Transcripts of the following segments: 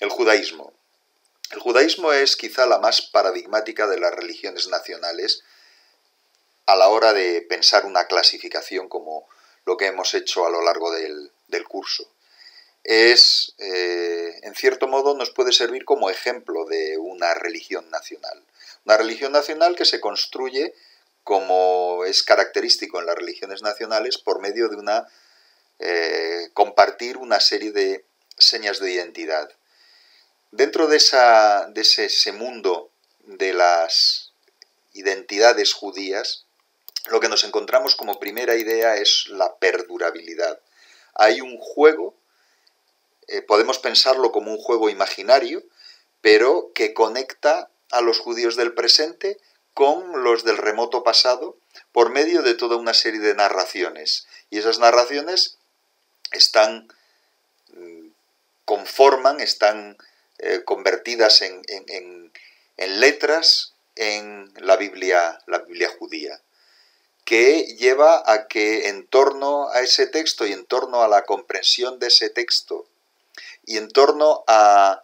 El judaísmo. El judaísmo es quizá la más paradigmática de las religiones nacionales a la hora de pensar una clasificación como lo que hemos hecho a lo largo del curso. En cierto modo, nos puede servir como ejemplo de una religión nacional. Una religión nacional que se construye, como es característico en las religiones nacionales, por medio de compartir una serie de señas de identidad. Dentro de ese mundo de las identidades judías, lo que nos encontramos como primera idea es la perdurabilidad. Hay un juego, podemos pensarlo como un juego imaginario, pero que conecta a los judíos del presente con los del remoto pasado por medio de toda una serie de narraciones. Y esas narraciones están convertidas en letras en la Biblia judía, que lleva a que en torno a ese texto y en torno a la comprensión de ese texto y en torno a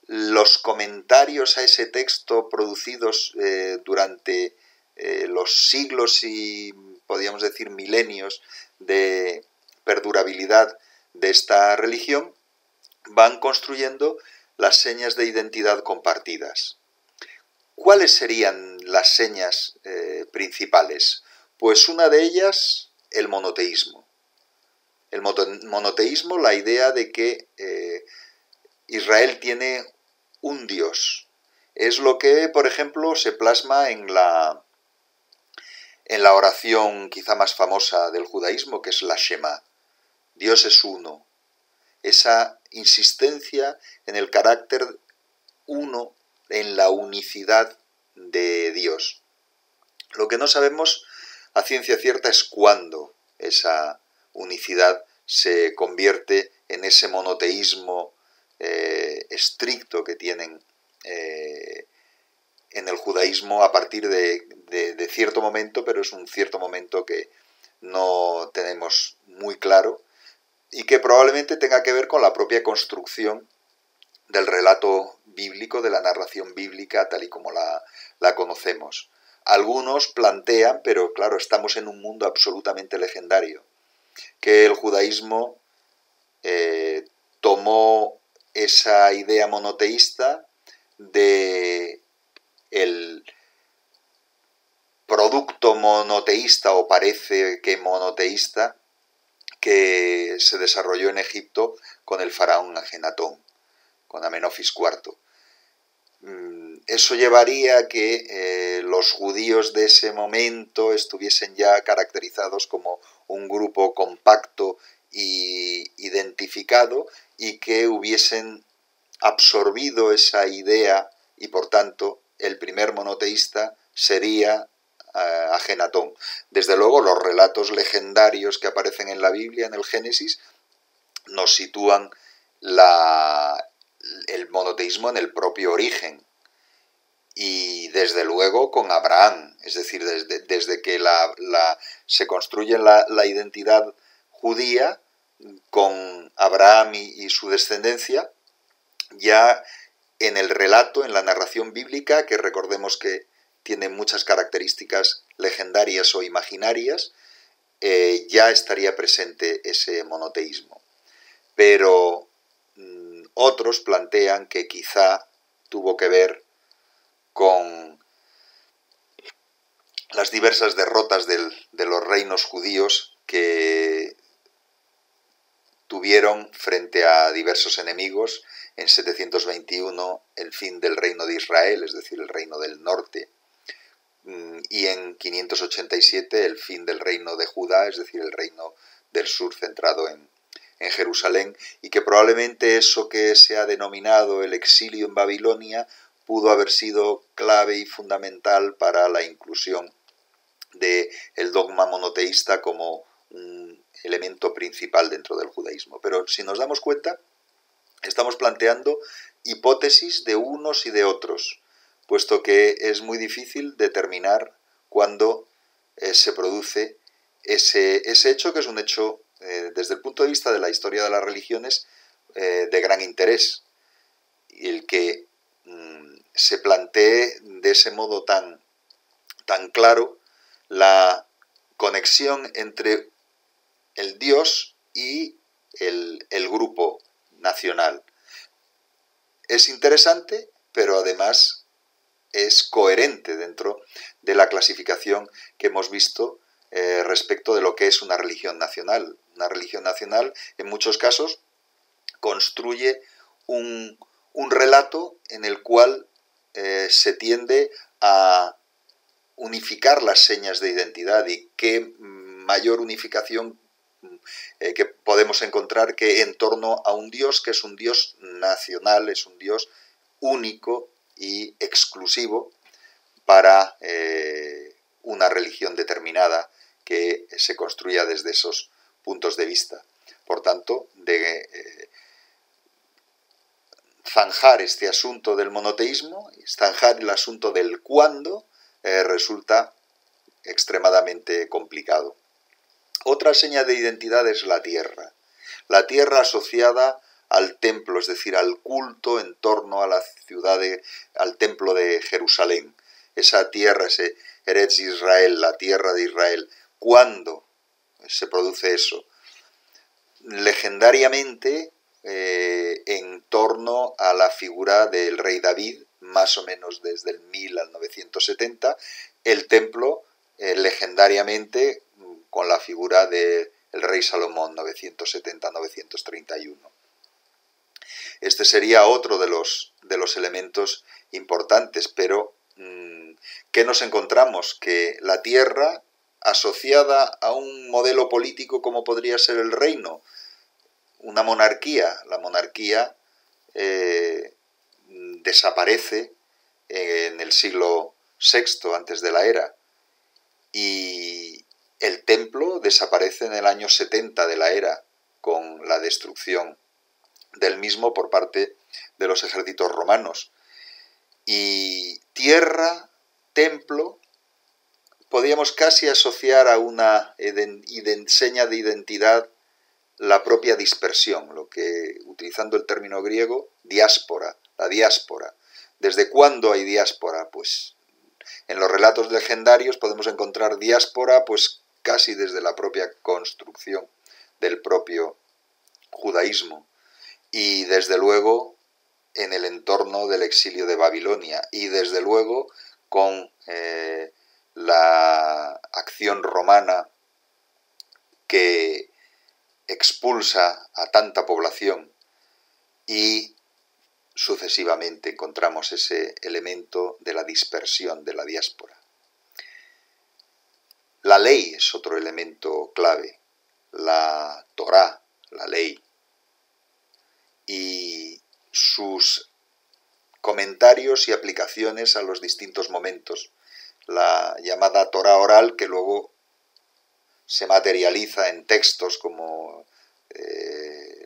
los comentarios a ese texto producidos durante los siglos y, podríamos decir, milenios de perdurabilidad de esta religión, van construyendo las señas de identidad compartidas. ¿Cuáles serían las señas principales? Pues una de ellas, el monoteísmo. El monoteísmo, la idea de que Israel tiene un Dios. Es lo que, por ejemplo, se plasma en la oración quizá más famosa del judaísmo, que es la Shema. Dios es uno. Esa insistencia en el carácter uno, en la unicidad de Dios. Lo que no sabemos a ciencia cierta es cuándo esa unicidad se convierte en ese monoteísmo estricto que tienen en el judaísmo a partir de cierto momento, pero es un cierto momento que no tenemos muy claro y que probablemente tenga que ver con la propia construcción del relato bíblico, de la narración bíblica tal y como la conocemos. Algunos plantean, pero claro, estamos en un mundo absolutamente legendario, que el judaísmo tomó esa idea monoteísta de el producto monoteísta, o parece que monoteísta, que se desarrolló en Egipto con el faraón Ajenatón, con Amenofis IV. Eso llevaría a que los judíos de ese momento estuviesen ya caracterizados como un grupo compacto y identificado, y que hubiesen absorbido esa idea, y por tanto el primer monoteísta sería Ajenatón. Desde luego, los relatos legendarios que aparecen en la Biblia, en el Génesis, nos sitúan el monoteísmo en el propio origen, y desde luego con Abraham, es decir, desde que se construye la identidad judía con Abraham y su descendencia, ya en el relato, en la narración bíblica, que recordemos que tiene muchas características legendarias o imaginarias, ya estaría presente ese monoteísmo. Pero otros plantean que quizá tuvo que ver con las diversas derrotas de los reinos judíos que tuvieron frente a diversos enemigos. En 721 el fin del reino de Israel, es decir, el reino del norte, y en 587 el fin del reino de Judá, es decir, el reino del sur centrado en Jerusalén, y que probablemente eso que se ha denominado el exilio en Babilonia pudo haber sido clave y fundamental para la inclusión del dogma monoteísta como un elemento principal dentro del judaísmo. Pero si nos damos cuenta, estamos planteando hipótesis de unos y de otros, puesto que es muy difícil determinar cuándo se produce ese hecho, que es un hecho, desde el punto de vista de la historia de las religiones, de gran interés. el que se plantee de ese modo tan claro la conexión entre el Dios y el grupo nacional. Es interesante, pero además es coherente dentro de la clasificación que hemos visto respecto de lo que es una religión nacional. Una religión nacional, en muchos casos, construye un relato en el cual se tiende a unificar las señas de identidad, y qué mayor unificación que podemos encontrar que en torno a un Dios que es un Dios nacional, es un Dios único y exclusivo para una religión determinada que se construya desde esos puntos de vista. Por tanto, zanjar este asunto del monoteísmo, zanjar el asunto del cuándo, resulta extremadamente complicado. Otra seña de identidad es la tierra asociada al templo, es decir, al culto en torno a la ciudad, al templo de Jerusalén. Esa tierra, ese Eretz Israel, la tierra de Israel. ¿Cuándo se produce eso? Legendariamente, en torno a la figura del rey David, más o menos desde el 1000 al 970, el templo legendariamente con la figura del rey Salomón, 970-931. Este sería otro de los elementos importantes, pero ¿qué nos encontramos? Que la tierra, asociada a un modelo político como podría ser el reino, una monarquía, la monarquía desaparece en el siglo VI antes de la era, y el templo desaparece en el año 70 de la era, con la destrucción del mismo por parte de los ejércitos romanos. Y tierra, templo, podríamos casi asociar a una seña de identidad la propia dispersión, lo que, utilizando el término griego, diáspora, la diáspora. ¿Desde cuándo hay diáspora? Pues en los relatos legendarios podemos encontrar diáspora pues casi desde la propia construcción del propio judaísmo, y desde luego en el entorno del exilio de Babilonia, y desde luego con la acción romana que expulsa a tanta población, y sucesivamente encontramos ese elemento de la dispersión, de la diáspora. La ley es otro elemento clave, la Torá, la ley, y sus comentarios y aplicaciones a los distintos momentos, la llamada Torá oral, que luego se materializa en textos como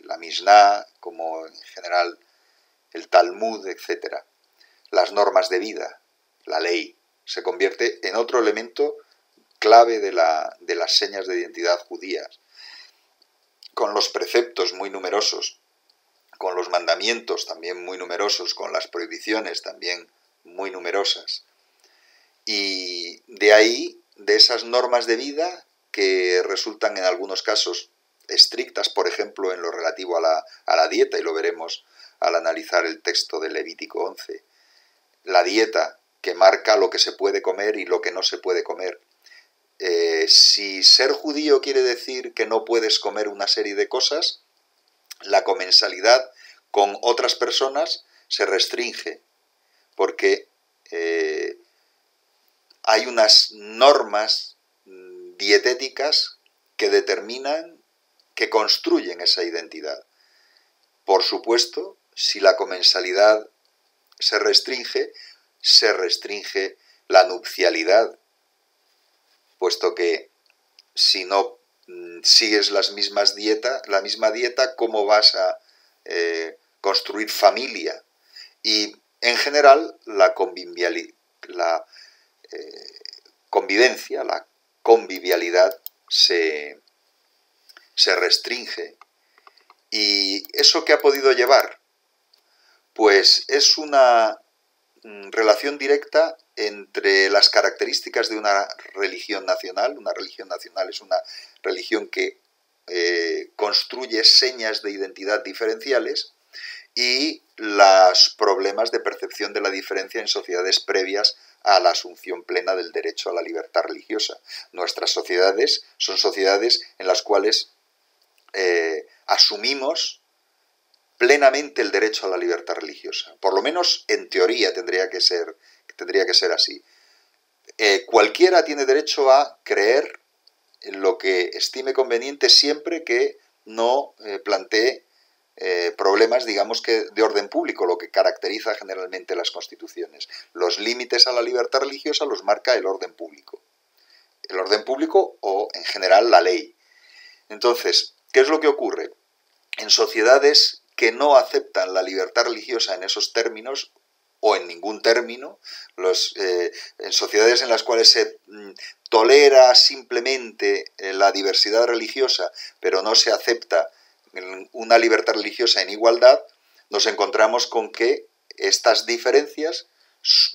la Mishnah, como en general el Talmud, etc. Las normas de vida, la ley, se convierte en otro elemento clave de las señas de identidad judías, con los preceptos muy numerosos, con los mandamientos también muy numerosos, con las prohibiciones también muy numerosas. Y de ahí, de esas normas de vida, que resultan en algunos casos estrictas, por ejemplo, en lo relativo a la dieta, y lo veremos al analizar el texto de Levítico 11. La dieta, que marca lo que se puede comer y lo que no se puede comer. Si ser judío quiere decir que no puedes comer una serie de cosas, la comensalidad con otras personas se restringe, porque hay unas normas dietéticas que determinan, que construyen esa identidad. Por supuesto, si la comensalidad se restringe la nupcialidad, puesto que si no sigues la misma dieta, ¿cómo vas a construir familia? Y en general la convivialidad se restringe. ¿Y eso qué ha podido llevar? pues es una relación directa entre las características de una religión nacional. Una religión nacional es una religión que construye señas de identidad diferenciales, y los problemas de percepción de la diferencia en sociedades previas a la asunción plena del derecho a la libertad religiosa. Nuestras sociedades son sociedades en las cuales asumimos plenamente el derecho a la libertad religiosa. Por lo menos en teoría tendría que ser así. Cualquiera tiene derecho a creer en lo que estime conveniente, siempre que no plantee problemas, digamos, que de orden público, lo que caracteriza generalmente las constituciones. Los límites a la libertad religiosa los marca el orden público. El orden público o, en general, la ley. Entonces, ¿qué es lo que ocurre? En sociedades que no aceptan la libertad religiosa en esos términos, o en ningún término, en sociedades en las cuales se tolera simplemente la diversidad religiosa, pero no se acepta una libertad religiosa en igualdad, nos encontramos con que estas diferencias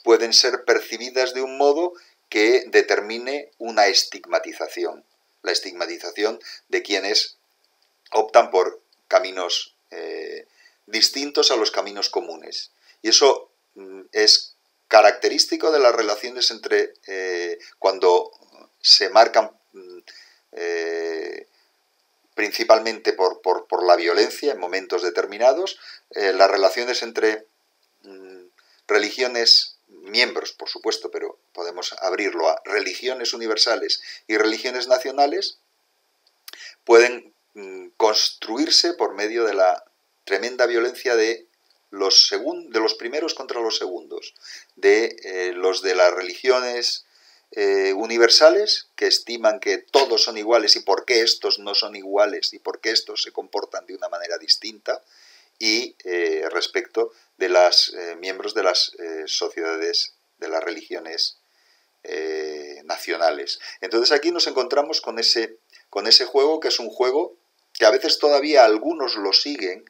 pueden ser percibidas de un modo que determine una estigmatización. La estigmatización de quienes optan por caminos distintos a los caminos comunes. Y eso es característico de las relaciones entre cuando se marcan principalmente por la violencia en momentos determinados, las relaciones entre religiones, miembros por supuesto, pero podemos abrirlo a religiones universales y religiones nacionales, pueden construirse por medio de la tremenda violencia de los primeros contra los segundos, de los de las religiones universales, que estiman que todos son iguales y por qué estos no son iguales y por qué estos se comportan de una manera distinta, y respecto de los miembros de las sociedades de las religiones nacionales. Entonces aquí nos encontramos con ese juego, que es un juego que a veces todavía algunos lo siguen,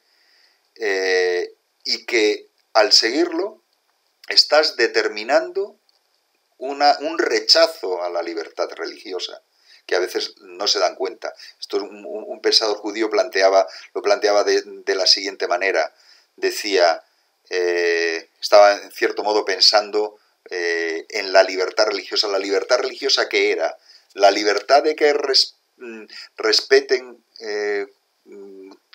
y que al seguirlo estás determinando un rechazo a la libertad religiosa, que a veces no se dan cuenta. Esto un pensador judío lo planteaba de la siguiente manera. Decía, estaba en cierto modo pensando en la libertad religiosa. ¿La libertad religiosa qué era? La libertad de que respeten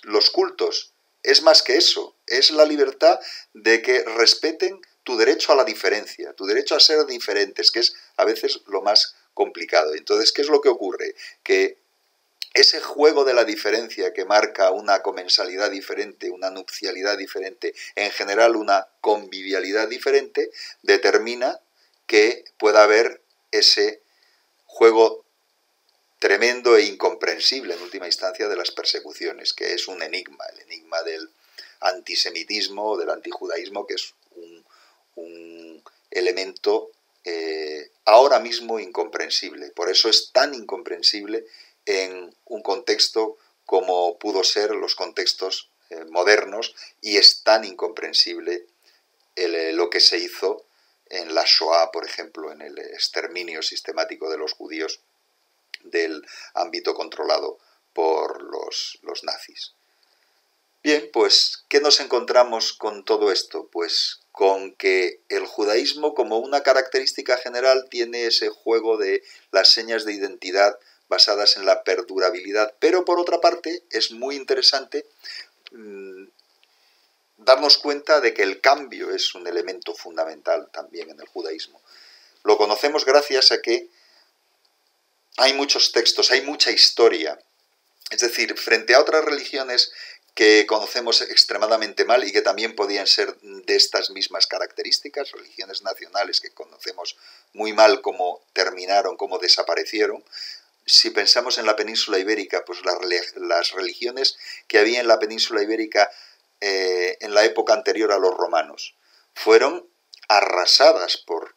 los cultos. Es más que eso, es la libertad de que respeten tu derecho a la diferencia, tu derecho a ser diferentes, que es a veces lo más complicado. Entonces, ¿qué es lo que ocurre? Que ese juego de la diferencia, que marca una comensalidad diferente, una nupcialidad diferente, en general una convivialidad diferente, determina que pueda haber ese juego tremendo e incomprensible en última instancia de las persecuciones, que es un enigma, el enigma del antisemitismo o del antijudaísmo, que es un elemento ahora mismo incomprensible. Por eso es tan incomprensible en un contexto como pudo ser los contextos modernos, y es tan incomprensible lo que se hizo en la Shoah, por ejemplo, en el exterminio sistemático de los judíos del ámbito controlado por los nazis. Bien, pues, ¿qué nos encontramos con todo esto? Pues con que el judaísmo, como una característica general, tiene ese juego de las señas de identidad basadas en la perdurabilidad, pero por otra parte es muy interesante darnos cuenta de que el cambio es un elemento fundamental también en el judaísmo. Lo conocemos gracias a que hay muchos textos, hay mucha historia. Es decir, frente a otras religiones que conocemos extremadamente mal y que también podían ser de estas mismas características, religiones nacionales que conocemos muy mal cómo terminaron, cómo desaparecieron. Si pensamos en la península ibérica, pues las religiones que había en la península ibérica en la época anterior a los romanos fueron arrasadas por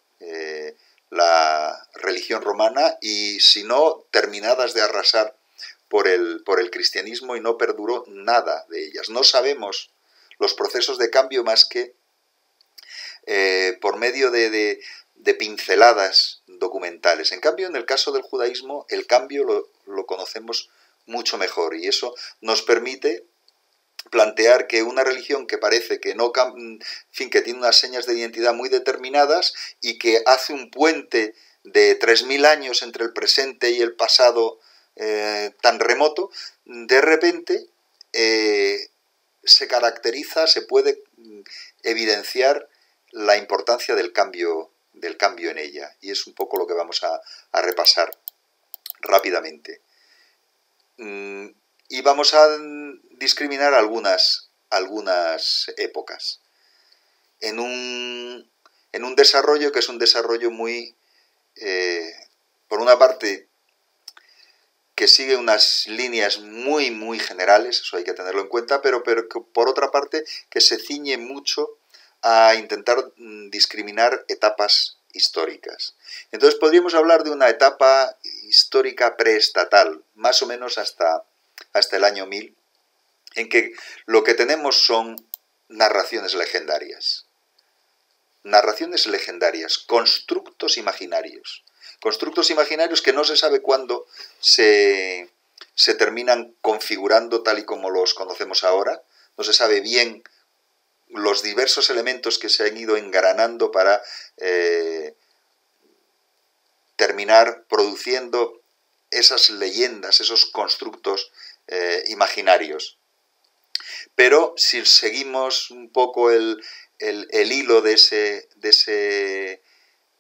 la religión romana, y si no, terminadas de arrasar por el cristianismo, y no perduró nada de ellas. No sabemos los procesos de cambio más que por medio de pinceladas documentales. En cambio, en el caso del judaísmo, el cambio lo conocemos mucho mejor, y eso nos permite plantear que una religión que parece que no, en fin, que tiene unas señas de identidad muy determinadas y que hace un puente de 3000 años entre el presente y el pasado tan remoto, de repente se caracteriza, se puede evidenciar la importancia del cambio en ella, y es un poco lo que vamos a repasar rápidamente. Y vamos a discriminar algunas épocas en un desarrollo que es un desarrollo muy, por una parte, que sigue unas líneas muy generales, eso hay que tenerlo en cuenta, pero que por otra parte que se ciñe mucho a intentar discriminar etapas históricas. Entonces podríamos hablar de una etapa histórica preestatal, más o menos hasta el año 1000, en que lo que tenemos son narraciones legendarias. Narraciones legendarias, constructos imaginarios. Constructos imaginarios que no se sabe cuándo se terminan configurando tal y como los conocemos ahora. No se sabe bien los diversos elementos que se han ido engranando para terminar produciendo esas leyendas, esos constructos imaginarios. Pero si seguimos un poco el hilo de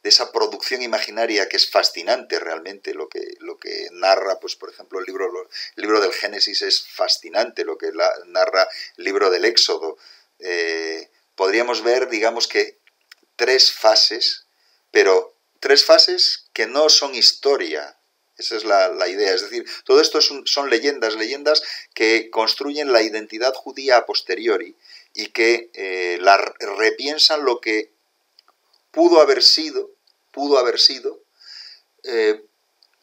esa producción imaginaria, que es fascinante realmente, lo que narra, pues por ejemplo, el libro del Génesis es fascinante, lo que narra el libro del Éxodo. Podríamos ver, digamos que, tres fases, pero tres fases que no son historia. Esa es la idea. Es decir, todo esto son leyendas que construyen la identidad judía a posteriori y que repiensan lo que pudo haber sido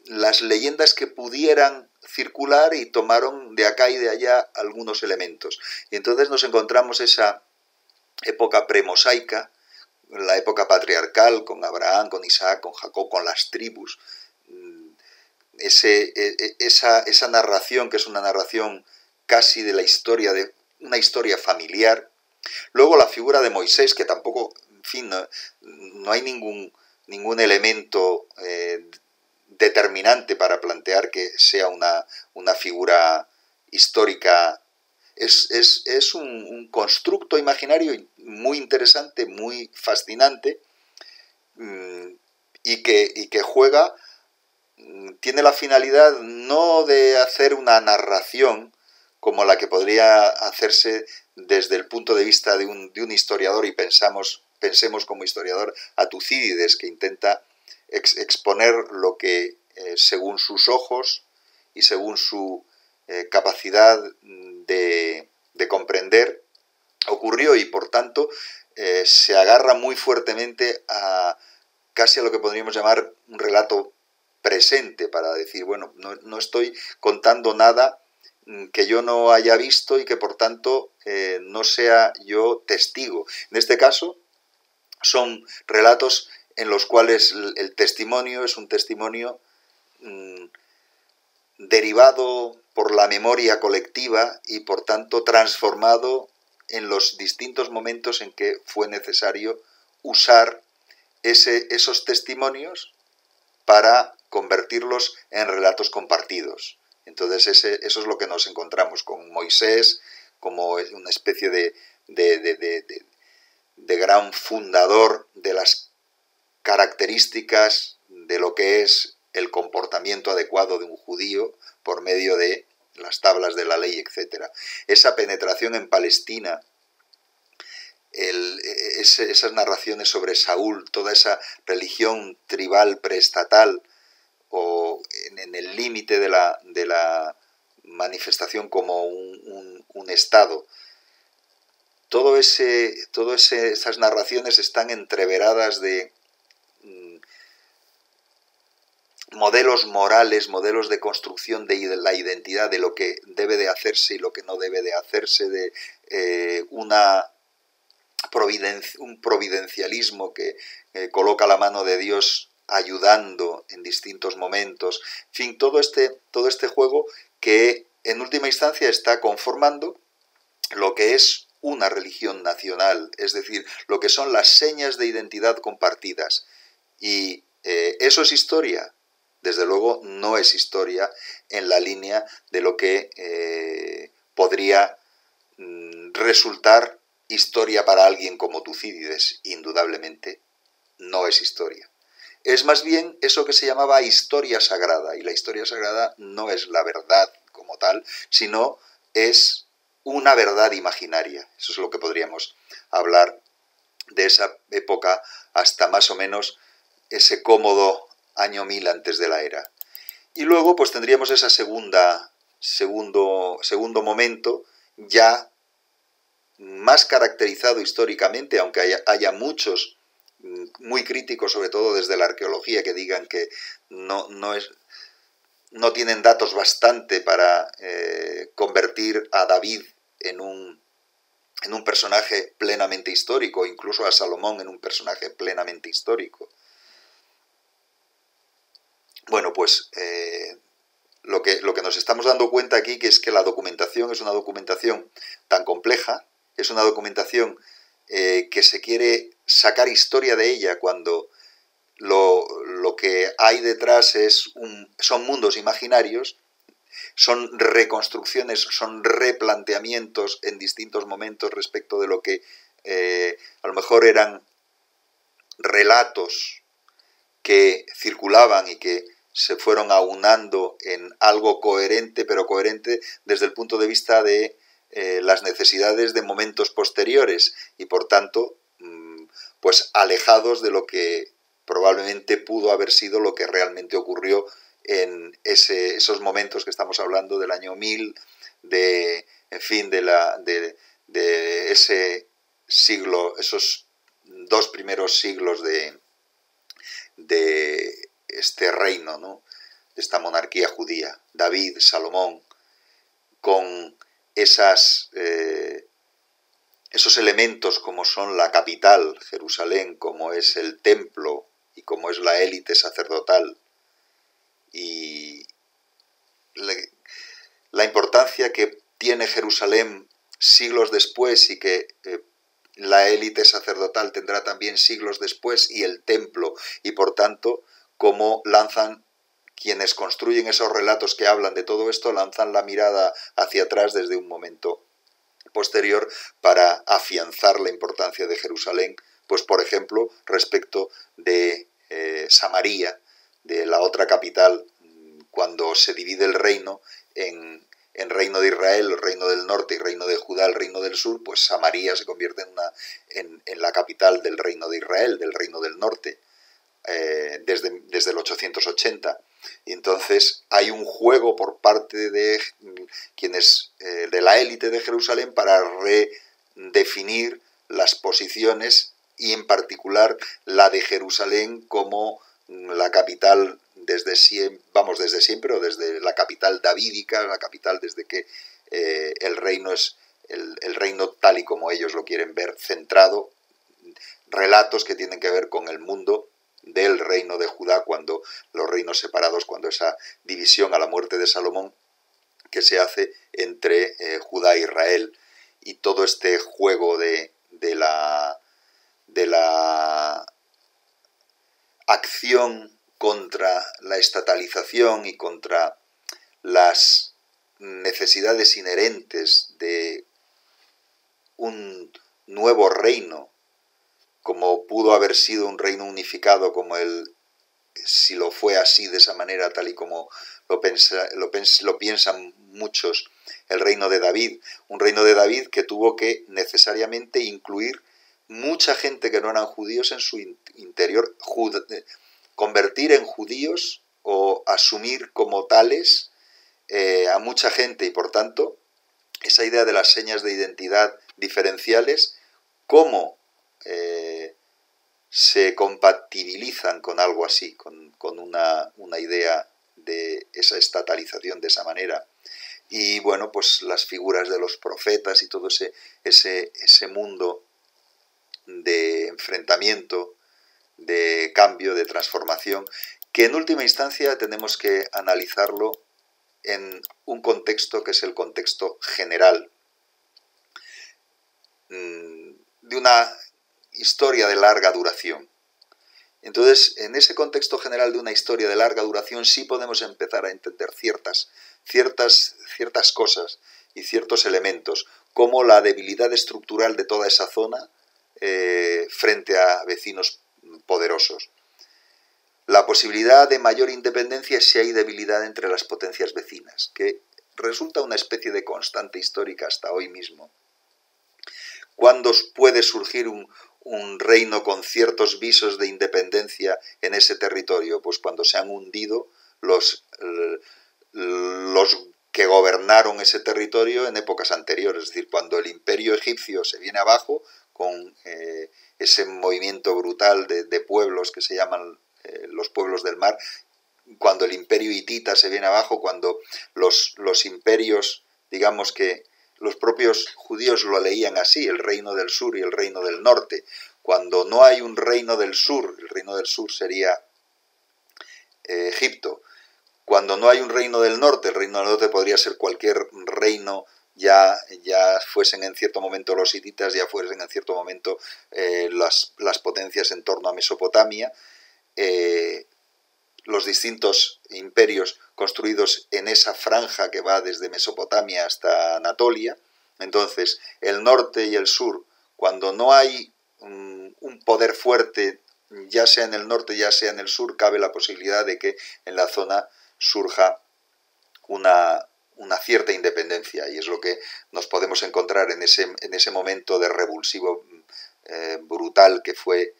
las leyendas que pudieran circular, y tomaron de acá y de allá algunos elementos. Y entonces nos encontramos esa época premosaica, la época patriarcal, con Abraham, con Isaac, con Jacob, con las tribus, esa narración que es una narración casi de la historia, de una historia familiar. Luego la figura de Moisés, que tampoco, en fin, no hay ningún elemento determinante para plantear que sea una figura histórica. Es un constructo imaginario muy interesante, muy fascinante, y que juega, tiene la finalidad no de hacer una narración como la que podría hacerse desde el punto de vista de un historiador, y pensemos como historiador a Tucídides, que intenta exponer lo que según sus ojos y según su capacidad de comprender ocurrió, y por tanto se agarra muy fuertemente casi a lo que podríamos llamar un relato presente, para decir, bueno, no estoy contando nada que yo no haya visto y que por tanto no sea yo testigo. En este caso son relatos en los cuales el testimonio es un testimonio derivado por la memoria colectiva y por tanto transformado en los distintos momentos en que fue necesario usar esos testimonios para convertirlos en relatos compartidos. Entonces eso es lo que nos encontramos con Moisés como una especie de gran fundador de las características de lo que es el comportamiento adecuado de un judío por medio de las tablas de la ley, etc. Esa penetración en Palestina, esas narraciones sobre Saúl, toda esa religión tribal preestatal, o en el límite de la manifestación como un Estado. Todas esas narraciones están entreveradas de modelos morales, modelos de construcción de la identidad, de lo que debe de hacerse y lo que no debe de hacerse, de un providencialismo que coloca la mano de Dios ayudando en distintos momentos, en fin, todo este juego que en última instancia está conformando lo que es una religión nacional, es decir, lo que son las señas de identidad compartidas. Y ¿eso es historia? Desde luego no es historia en la línea de lo que podría resultar historia para alguien como Tucídides. Indudablemente no es historia. Es más bien eso que se llamaba historia sagrada, y la historia sagrada no es la verdad como tal, sino es una verdad imaginaria. Eso es lo que podríamos hablar de esa época hasta más o menos ese cómodo año 1000 antes de la era. Y luego pues tendríamos esa segundo momento ya más caracterizado históricamente, aunque haya muchos muy críticos, sobre todo desde la arqueología, que digan que no tienen datos bastante para convertir a David en un personaje plenamente histórico, incluso a Salomón en un personaje plenamente histórico. Bueno, pues lo que nos estamos dando cuenta aquí que es que la documentación es una documentación tan compleja, es una documentación que se quiere sacar historia de ella cuando lo que hay detrás son mundos imaginarios, son reconstrucciones, son replanteamientos en distintos momentos respecto de lo que a lo mejor eran relatos que circulaban y que se fueron aunando en algo coherente, pero coherente desde el punto de vista de las necesidades de momentos posteriores y por tanto pues alejados de lo que probablemente pudo haber sido lo que realmente ocurrió en esos momentos que estamos hablando del año 1000, de ese siglo, esos dos primeros siglos de este reino, ¿no? De esta monarquía judía, David, Salomón, con esos elementos como son la capital, Jerusalén, como es el templo y como es la élite sacerdotal, y la importancia que tiene Jerusalén siglos después y que la élite sacerdotal tendrá también siglos después, y el templo, y por tanto cómo lanzan quienes construyen esos relatos que hablan de todo esto, lanzan la mirada hacia atrás desde un momento posterior para afianzar la importancia de Jerusalén, pues por ejemplo respecto de Samaria, de la otra capital, cuando se divide el reino en reino de Israel, el reino del norte, y reino de Judá, el reino del sur, pues Samaria se convierte en la capital del reino de Israel, del reino del norte, desde el 880. Y entonces hay un juego por parte de quienes de la élite de Jerusalén para redefinir las posiciones, y en particular la de Jerusalén como la capital desde siempre, o desde la capital davídica, la capital desde que el reino es el reino tal y como ellos lo quieren ver, centrado, relatos que tienen que ver con el mundo del reino de Judá, cuando los reinos separados, cuando esa división a la muerte de Salomón que se hace entre Judá e Israel, y todo este juego de la acción contra la estatalización y contra las necesidades inherentes de un nuevo reino, como pudo haber sido un reino unificado como si lo fue así, de esa manera, tal y como lo piensan muchos, el reino de David. Un reino de David que tuvo que necesariamente incluir mucha gente que no eran judíos en su interior, convertir en judíos o asumir como tales a mucha gente, y por tanto esa idea de las señas de identidad diferenciales, cómo se compatibilizan con algo así, con una idea de esa estatalización de esa manera. Y bueno, pues las figuras de los profetas y todo ese mundo de enfrentamiento, de cambio, de transformación, que en última instancia tenemos que analizarlo en un contexto que es el contexto general de una historia de larga duración. Entonces, en ese contexto general de una historia de larga duración sí podemos empezar a entender ciertas cosas y ciertos elementos, como la debilidad estructural de toda esa zona frente a vecinos poderosos. La posibilidad de mayor independencia si hay debilidad entre las potencias vecinas, que resulta una especie de constante histórica hasta hoy mismo. ¿Cuándo puede surgir un reino con ciertos visos de independencia en ese territorio? Pues cuando se han hundido los que gobernaron ese territorio en épocas anteriores, es decir, cuando el imperio egipcio se viene abajo con ese movimiento brutal de pueblos que se llaman los pueblos del mar, cuando el imperio hitita se viene abajo, cuando los imperios, digamos que los propios judíos lo leían así, el reino del sur y el reino del norte. Cuando no hay un reino del sur, el reino del sur sería Egipto. Cuando no hay un reino del norte, el reino del norte podría ser cualquier reino, ya fuesen en cierto momento los hititas, ya fuesen en cierto momento las potencias en torno a Mesopotamia, los distintos imperios construidos en esa franja que va desde Mesopotamia hasta Anatolia. Entonces, el norte y el sur, cuando no hay un poder fuerte, ya sea en el norte, ya sea en el sur, cabe la posibilidad de que en la zona surja una cierta independencia, y es lo que nos podemos encontrar en ese momento de revulsivo brutal que fue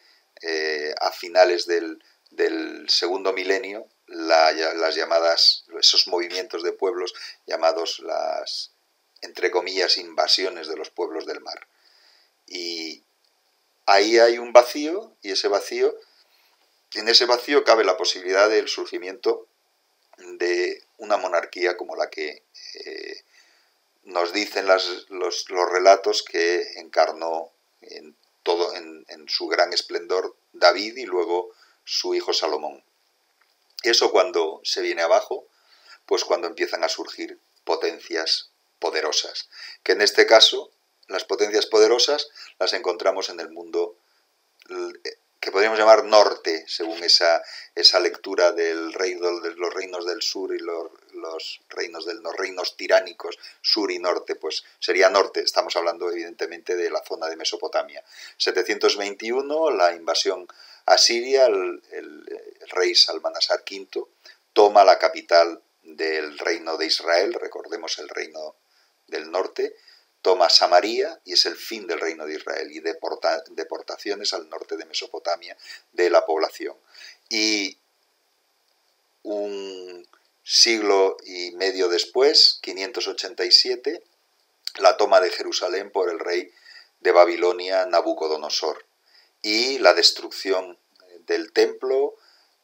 a finales del segundo milenio, las llamadas, esos movimientos de pueblos llamados las, entre comillas, invasiones de los pueblos del mar. Y ahí hay un vacío, y en ese vacío cabe la posibilidad del surgimiento de una monarquía como la que nos dicen los relatos que encarnó en su gran esplendor David y luego su hijo Salomón. Eso cuando se viene abajo, pues cuando empiezan a surgir potencias poderosas, que en este caso las potencias poderosas las encontramos en el mundo que podríamos llamar norte, según esa lectura del reino, de los reinos del sur y los reinos tiránicos sur y norte, pues sería norte. Estamos hablando evidentemente de la zona de Mesopotamia. 721, la invasión asiria, el rey Salmanasar V toma la capital del reino de Israel, recordemos el reino del norte, toma Samaria y es el fin del reino de Israel y deportaciones al norte de Mesopotamia de la población. Y un siglo y medio después, 587, la toma de Jerusalén por el rey de Babilonia, Nabucodonosor, y la destrucción del templo,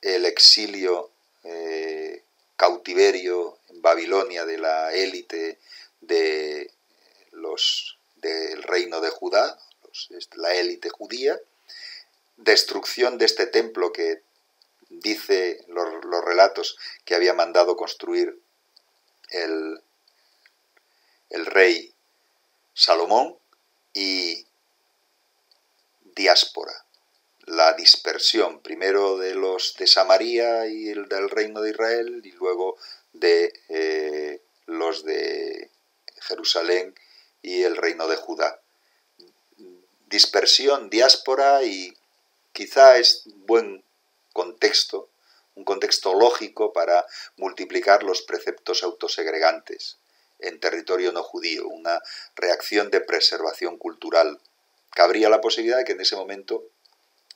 el exilio, cautiverio en Babilonia de la élite del reino de Judá, la élite judía, destrucción de este templo que dice los relatos que había mandado construir el rey Salomón, y diáspora, la dispersión primero de los de Samaria y el del reino de Israel y luego de los de Jerusalén y el reino de Judá. Dispersión, diáspora, y quizá es buen contexto, un contexto lógico para multiplicar los preceptos autosegregantes en territorio no judío, una reacción de preservación cultural. Cabría la posibilidad de que en ese momento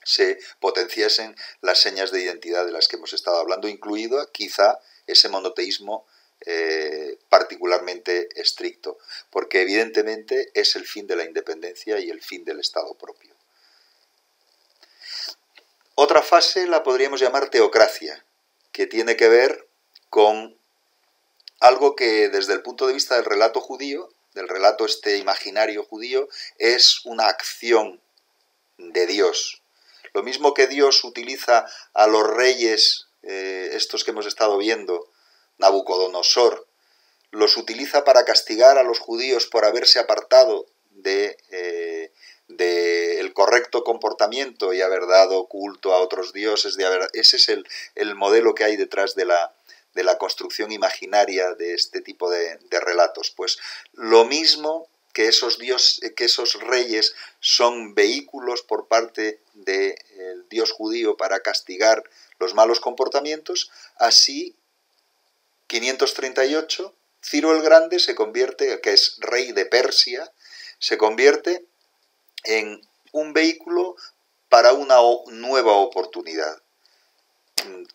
se potenciasen las señas de identidad de las que hemos estado hablando, incluido quizá ese monoteísmo particularmente estricto, porque evidentemente es el fin de la independencia y el fin del Estado propio. otra fase la podríamos llamar teocracia, que tiene que ver con algo que desde el punto de vista del relato judío, del relato imaginario judío, es una acción de Dios. Lo mismo que Dios utiliza a los reyes, estos que hemos estado viendo, Nabucodonosor, los utiliza para castigar a los judíos por haberse apartado de el correcto comportamiento y haber dado culto a otros dioses. Ese es el modelo que hay detrás de la construcción imaginaria de este tipo de relatos. Pues lo mismo que esos reyes son vehículos por parte del Dios judío para castigar los malos comportamientos, así 538 Ciro el Grande se convierte, que es rey de Persia, se convierte en un vehículo para una nueva oportunidad.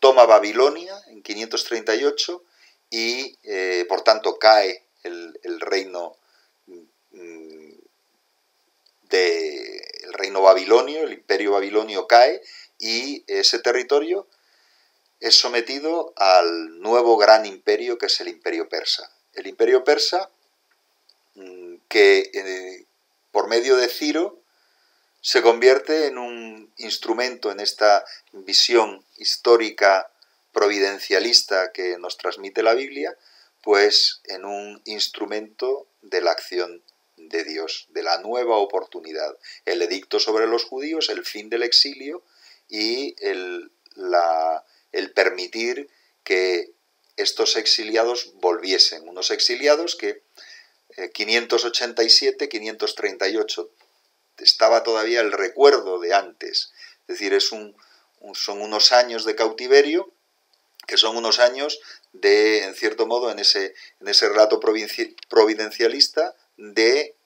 Toma Babilonia en 538 y por tanto cae el reino babilonio, el imperio babilonio cae y ese territorio es sometido al nuevo gran imperio que es el imperio persa. El imperio persa que por medio de Ciro se convierte en un instrumento en esta visión histórica providencialista que nos transmite la Biblia, pues en un instrumento de la acción de Dios, de la nueva oportunidad. El edicto sobre los judíos, el fin del exilio y el permitir que estos exiliados volviesen, unos exiliados que 587, 538 estaba todavía el recuerdo de antes, es decir, son unos años de cautiverio, que son unos años de, en cierto modo, en ese relato providencialista, de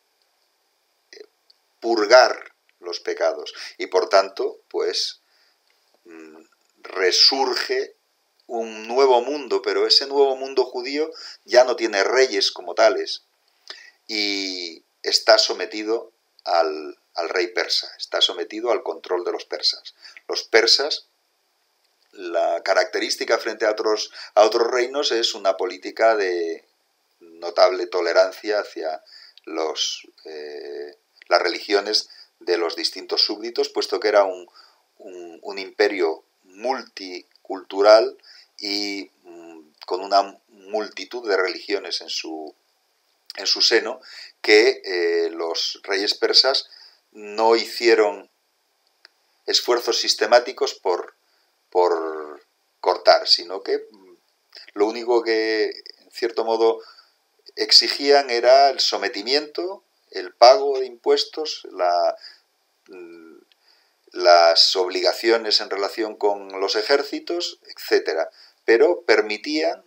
purgar los pecados, y por tanto, pues, resurge un nuevo mundo, pero ese nuevo mundo judío ya no tiene reyes como tales, y está sometido al rey persa, está sometido al control de los persas. Los persas, la característica frente a otros reinos es una política de notable tolerancia hacia las religiones de los distintos súbditos, puesto que era un imperio multicultural y con una multitud de religiones en su seno, que los reyes persas no hicieron esfuerzos sistemáticos por cortar, sino que lo único que, en cierto modo, exigían era el sometimiento, el pago de impuestos, las obligaciones en relación con los ejércitos, etc. Pero permitían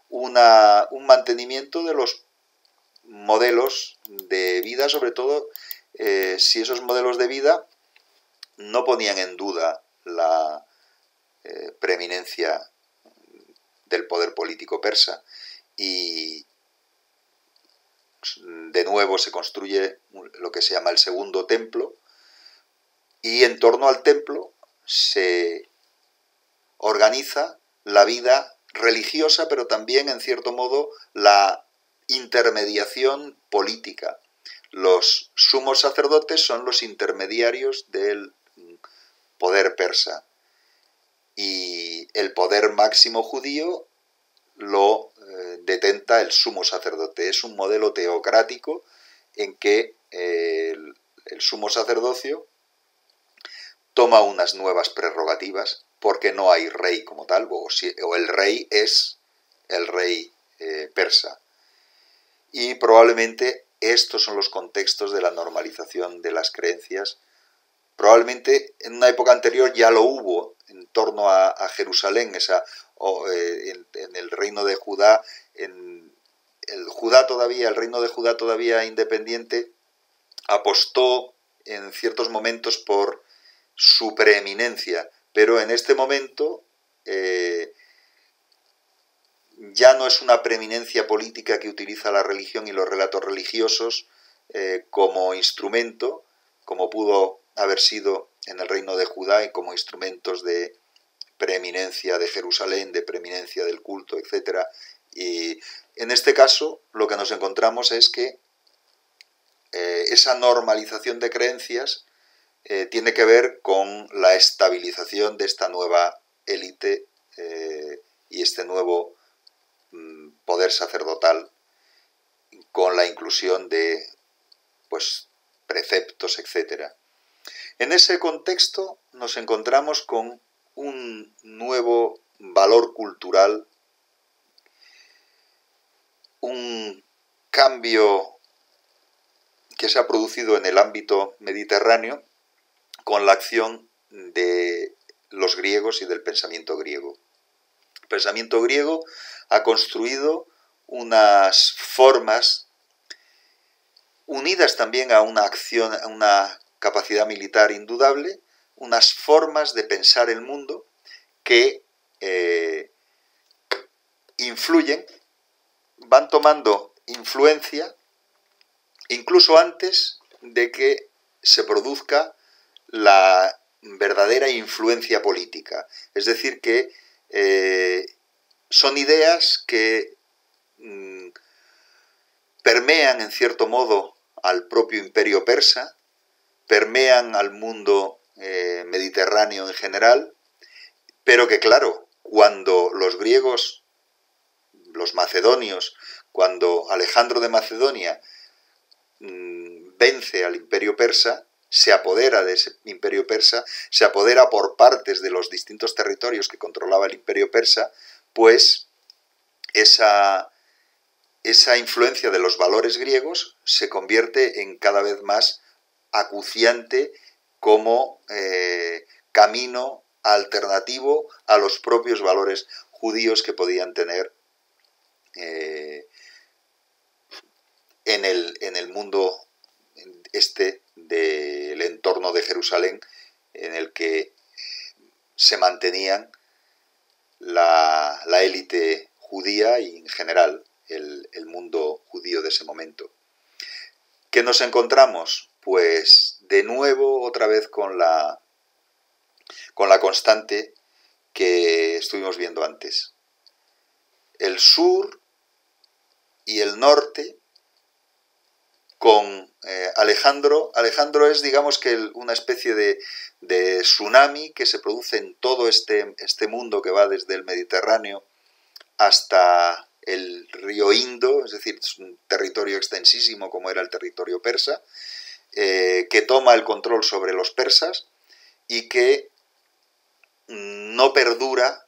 un mantenimiento de los modelos de vida, sobre todo si esos modelos de vida no ponían en duda la preeminencia del poder político persa. Y de nuevo se construye lo que se llama el segundo templo, y en torno al templo se organiza la vida religiosa, pero también, en cierto modo, la intermediación política. Los sumos sacerdotes son los intermediarios del poder persa, y el poder máximo judío lo detenta el sumo sacerdote. Es un modelo teocrático en que el sumo sacerdocio toma unas nuevas prerrogativas, porque no hay rey como tal, o el rey es el rey persa. Y probablemente estos son los contextos de la normalización de las creencias. Probablemente en una época anterior ya lo hubo en torno a Jerusalén, en el reino de Judá, el reino de Judá todavía independiente, apostó en ciertos momentos por su preeminencia, pero en este momento ya no es una preeminencia política que utiliza la religión y los relatos religiosos como instrumento, como pudo haber sido en el reino de Judá y como instrumentos de preeminencia de Jerusalén, de preeminencia del culto, etc. Y en este caso lo que nos encontramos es que esa normalización de creencias tiene que ver con la estabilización de esta nueva élite y este nuevo poder sacerdotal, con la inclusión de pues, preceptos, etc. En ese contexto nos encontramos con un nuevo valor cultural, un cambio que se ha producido en el ámbito mediterráneo con la acción de los griegos y del pensamiento griego. El pensamiento griego ha construido unas formas unidas también a una acción, a una capacidad militar indudable, unas formas de pensar el mundo que influyen, van tomando influencia incluso antes de que se produzca la verdadera influencia política. Es decir, que son ideas que permean en cierto modo al propio imperio persa, permean al mundo mediterráneo en general, pero que claro, cuando los griegos, los macedonios, cuando Alejandro de Macedonia vence al imperio persa, se apodera de ese imperio persa, se apodera por partes de los distintos territorios que controlaba el imperio persa, pues esa influencia de los valores griegos se convierte en cada vez más acuciante como camino alternativo a los propios valores judíos que podían tener en el mundo este del entorno de Jerusalén, en el que se mantenían la élite judía y en general el mundo judío de ese momento. ¿Qué nos encontramos? Pues de nuevo otra vez con la constante que estuvimos viendo antes. El sur y el norte con Alejandro. Alejandro es, digamos, que una especie de tsunami que se produce en todo este mundo que va desde el Mediterráneo hasta el río Indo, es decir, es un territorio extensísimo como era el territorio persa, que toma el control sobre los persas y que no perdura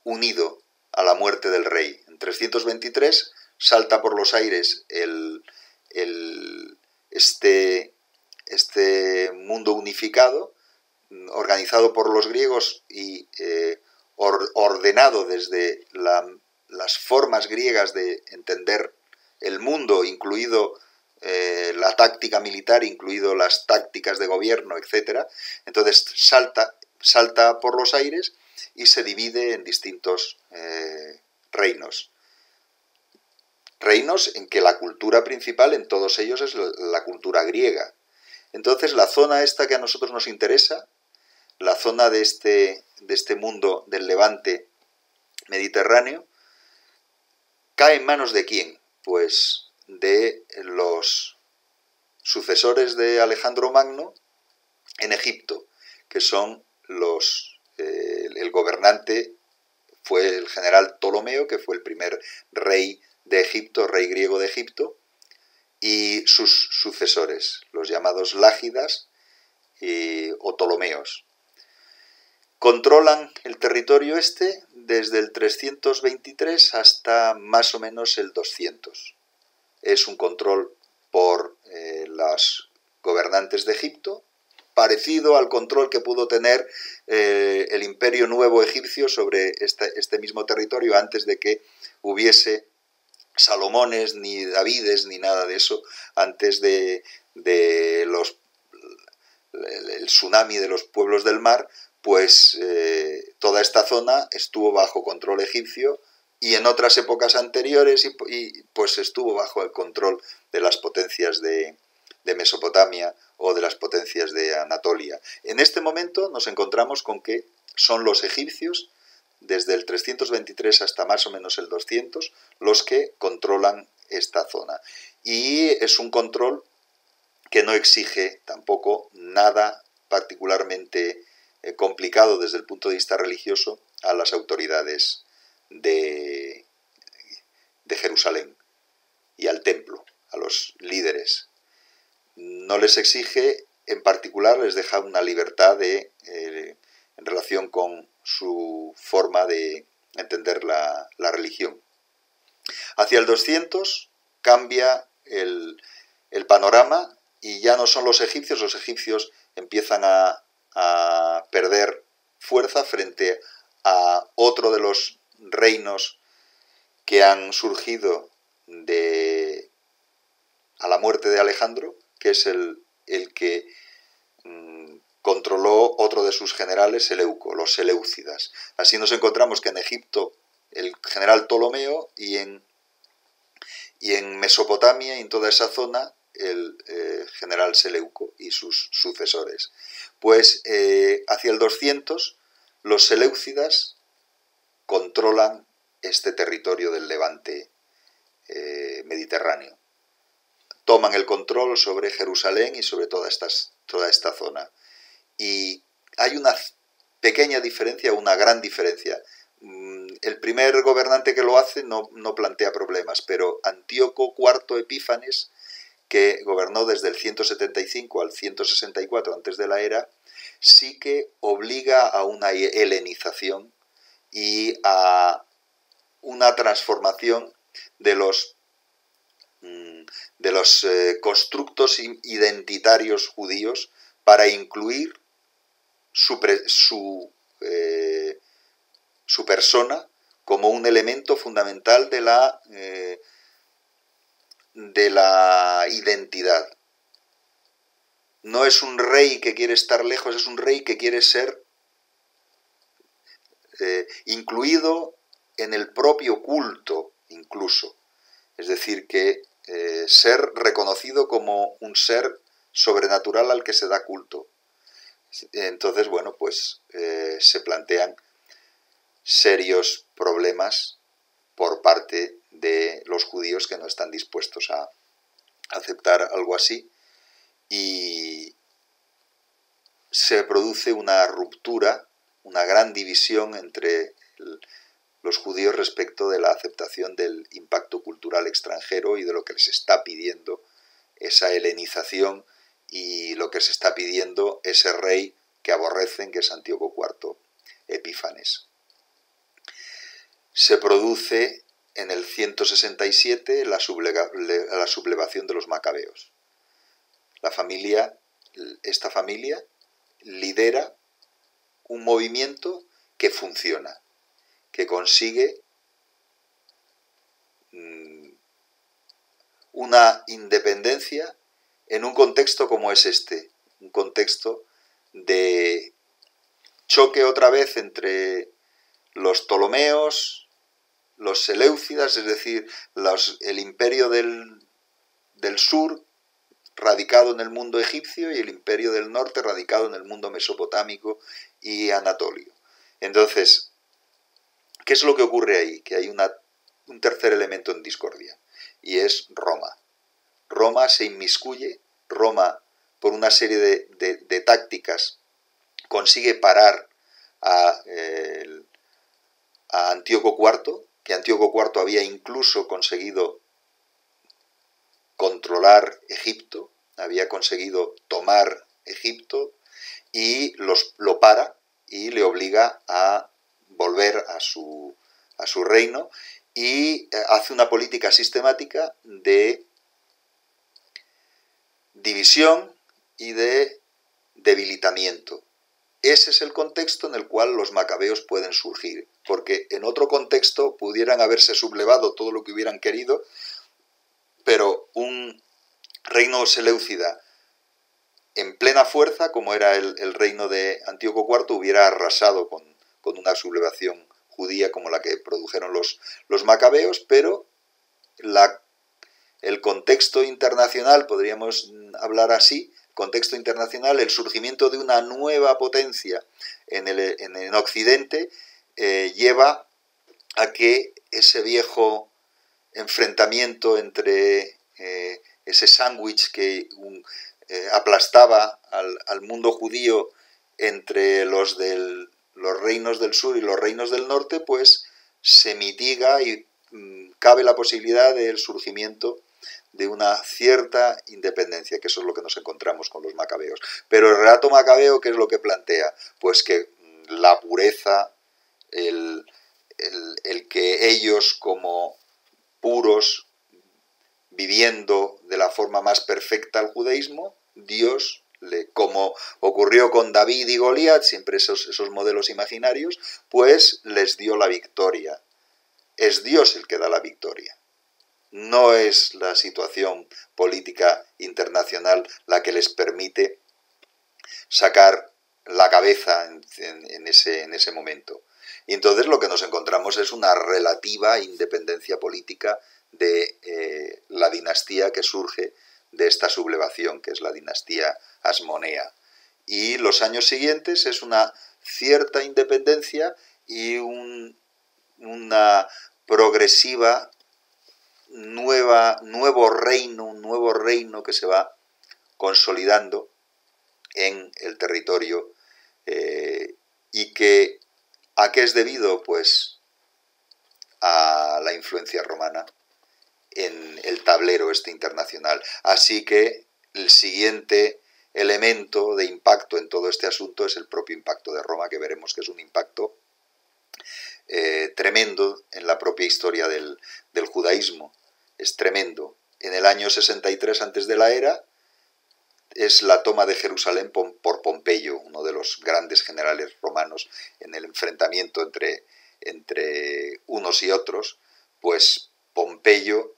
unido a la muerte del rey. En 323 salta por los aires este mundo unificado, organizado por los griegos y ordenado desde las formas griegas de entender el mundo, incluido la táctica militar, incluido las tácticas de gobierno, etc. Entonces salta por los aires y se divide en distintos reinos. Reinos en que la cultura principal en todos ellos es la cultura griega. Entonces la zona esta que a nosotros nos interesa, la zona de este mundo del Levante mediterráneo, ¿cae en manos de quién? Pues de los sucesores de Alejandro Magno en Egipto, que son el gobernante fue el general Ptolomeo, que fue el primer rey de Egipto, rey griego de Egipto, y sus sucesores, los llamados Lágidas o Ptolomeos. Controlan el territorio este desde el 323 hasta más o menos el 200. Es un control por los gobernantes de Egipto, parecido al control que pudo tener el imperio nuevo egipcio sobre este mismo territorio antes de que hubiese Salomones, ni Davides, ni nada de eso, antes de el tsunami de los pueblos del mar, pues toda esta zona estuvo bajo control egipcio y en otras épocas anteriores y pues estuvo bajo el control de las potencias de de Mesopotamia o de las potencias de Anatolia. En este momento nos encontramos con que son los egipcios, desde el 323 hasta más o menos el 200, los que controlan esta zona. Y es un control que no exige tampoco nada particularmente complicado desde el punto de vista religioso a las autoridades de Jerusalén y al templo, a los líderes. No les exige, en particular les deja una libertad en relación con su forma de entender la religión. Hacia el 200 cambia el panorama y ya no son los egipcios empiezan a perder fuerza frente a otro de los reinos que han surgido a la muerte de Alejandro, que es el que controló otro de sus generales, Seleuco, los Seleucidas. Así nos encontramos que en Egipto el general Ptolomeo y en Mesopotamia y en toda esa zona el general Seleuco y sus sucesores. Pues hacia el 200 los Seleucidas controlan este territorio del Levante mediterráneo. Toman el control sobre Jerusalén y sobre toda esta zona. Y hay una pequeña diferencia, una gran diferencia. El primer gobernante que lo hace no plantea problemas, pero Antíoco IV Epífanes, que gobernó desde el 175 al 164 antes de la era, sí que obliga a una helenización y a una transformación de los constructos identitarios judíos para incluir su persona como un elemento fundamental de la identidad. No es un rey que quiere estar lejos, es un rey que quiere ser incluido en el propio culto incluso. Es decir, que ser reconocido como un ser sobrenatural al que se da culto. Entonces, bueno, pues se plantean serios problemas por parte de los judíos que no están dispuestos a aceptar algo así, y se produce una ruptura, una gran división entre los judíos respecto de la aceptación del impacto cultural extranjero y de lo que les está pidiendo esa helenización y lo que se está pidiendo ese rey que aborrecen, que es Antíoco IV Epífanes. Se produce en el 167 la sublevación de los macabeos. Esta familia lidera un movimiento que funciona, que consigue una independencia en un contexto como es este, un contexto de choque otra vez entre los Ptolomeos, los Seleucidas, es decir, el imperio del sur radicado en el mundo egipcio y el imperio del norte radicado en el mundo mesopotámico y anatolio. Entonces, ¿qué es lo que ocurre ahí? Que hay un tercer elemento en discordia, y es Roma. Roma se inmiscuye, Roma, por una serie de tácticas, consigue parar a Antíoco IV, que Antíoco IV había incluso conseguido controlar Egipto, había conseguido tomar Egipto, y lo para y le obliga a volver a su reino, y hace una política sistemática de división y de debilitamiento. Ese es el contexto en el cual los macabeos pueden surgir, porque en otro contexto pudieran haberse sublevado todo lo que hubieran querido, pero un reino seleucida en plena fuerza, como era el reino de Antíoco IV, hubiera arrasado con una sublevación judía como la que produjeron los macabeos, pero el contexto internacional, podríamos hablar así, contexto internacional, el surgimiento de una nueva potencia en Occidente lleva a que ese viejo enfrentamiento entre ese sándwich que aplastaba al mundo judío entre los reinos del sur y los reinos del norte, pues se mitiga y cabe la posibilidad del surgimiento de una cierta independencia, que eso es lo que nos encontramos con los macabeos. Pero el relato macabeo, ¿qué es lo que plantea? Pues que la pureza, el que ellos como puros, viviendo de la forma más perfecta el judaísmo, Dios, como ocurrió con David y Goliat, siempre esos modelos imaginarios, pues les dio la victoria. Es Dios el que da la victoria. No es la situación política internacional la que les permite sacar la cabeza en ese momento. Y entonces lo que nos encontramos es una relativa independencia política de la dinastía que surge de esta sublevación, que es la dinastía asmonea. Y los años siguientes es una cierta independencia y una progresiva un nuevo reino que se va consolidando en el territorio y que ¿a qué es debido? Pues a la influencia romana en el tablero internacional. Así que el siguiente elemento de impacto en todo este asunto es el propio impacto de Roma, que veremos que es un impacto tremendo en la propia historia del judaísmo. Es tremendo. En el año 63 antes de la era es la toma de Jerusalén por Pompeyo, uno de los grandes generales romanos, en el enfrentamiento entre unos y otros. Pues Pompeyo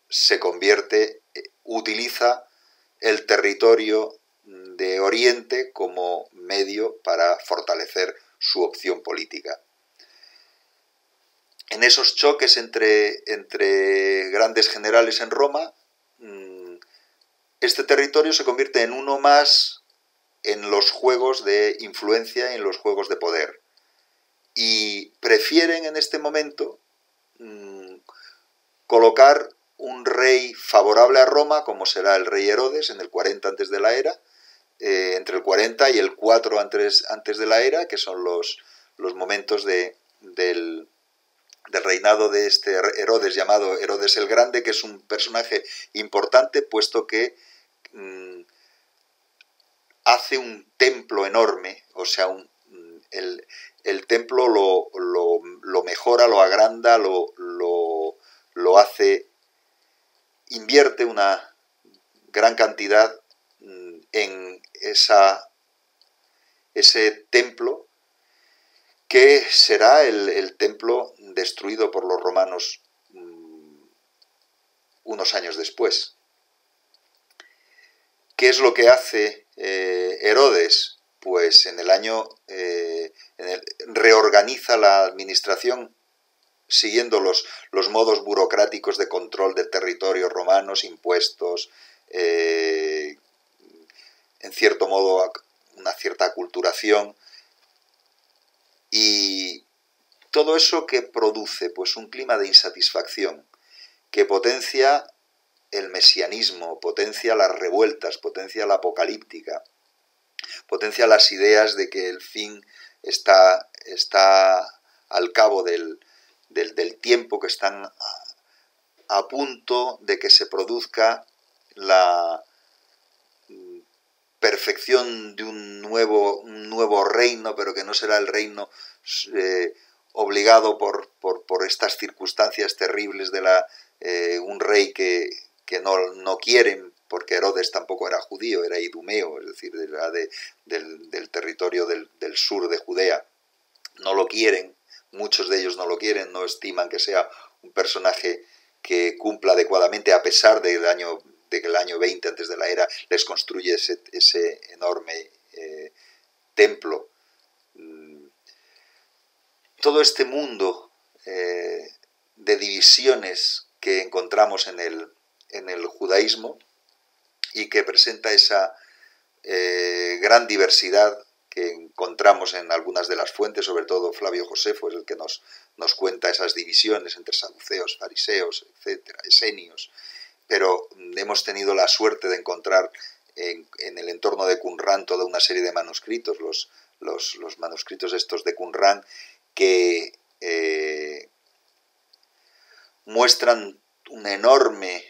se convierte, utiliza el territorio de Oriente como medio para fortalecer su opción política. En esos choques entre grandes generales en Roma, este territorio se convierte en uno más en los juegos de influencia, en los juegos de poder. Y prefieren en este momento colocar un rey favorable a Roma, como será el rey Herodes en el 40 antes de la era, entre el 40 y el 4 antes de la era, que son los momentos del reinado de este Herodes llamado Herodes el Grande, que es un personaje importante puesto que hace un templo enorme, o sea, el templo lo mejora, lo agranda, lo hace, invierte una gran cantidad en ese templo que será el templo destruido por los romanos unos años después. ¿Qué es lo que hace Herodes? Pues en el año reorganiza la administración siguiendo los modos burocráticos de control del territorio romanos, impuestos, en cierto modo una cierta aculturación, y todo eso que produce pues un clima de insatisfacción que potencia el mesianismo, potencia las revueltas, potencia la apocalíptica, potencia las ideas de que el fin está al cabo del tiempo, que están a punto de que se produzca la perfección de un nuevo reino, pero que no será el reino obligado por estas circunstancias terribles de un rey que no quieren, porque Herodes tampoco era judío, era idumeo, es decir, era del territorio del sur de Judea. No lo quieren, muchos de ellos no lo quieren, no estiman que sea un personaje que cumpla adecuadamente, a pesar de que el año 20 antes de la era les construye ese enorme templo. Todo este mundo de divisiones que encontramos en en el judaísmo y que presenta esa gran diversidad que encontramos en algunas de las fuentes, sobre todo Flavio Josefo es el que nos cuenta esas divisiones entre saduceos, fariseos, etcétera, esenios, pero hemos tenido la suerte de encontrar en el entorno de Qumrán toda una serie de manuscritos, los manuscritos estos de Qumrán, que muestran una enorme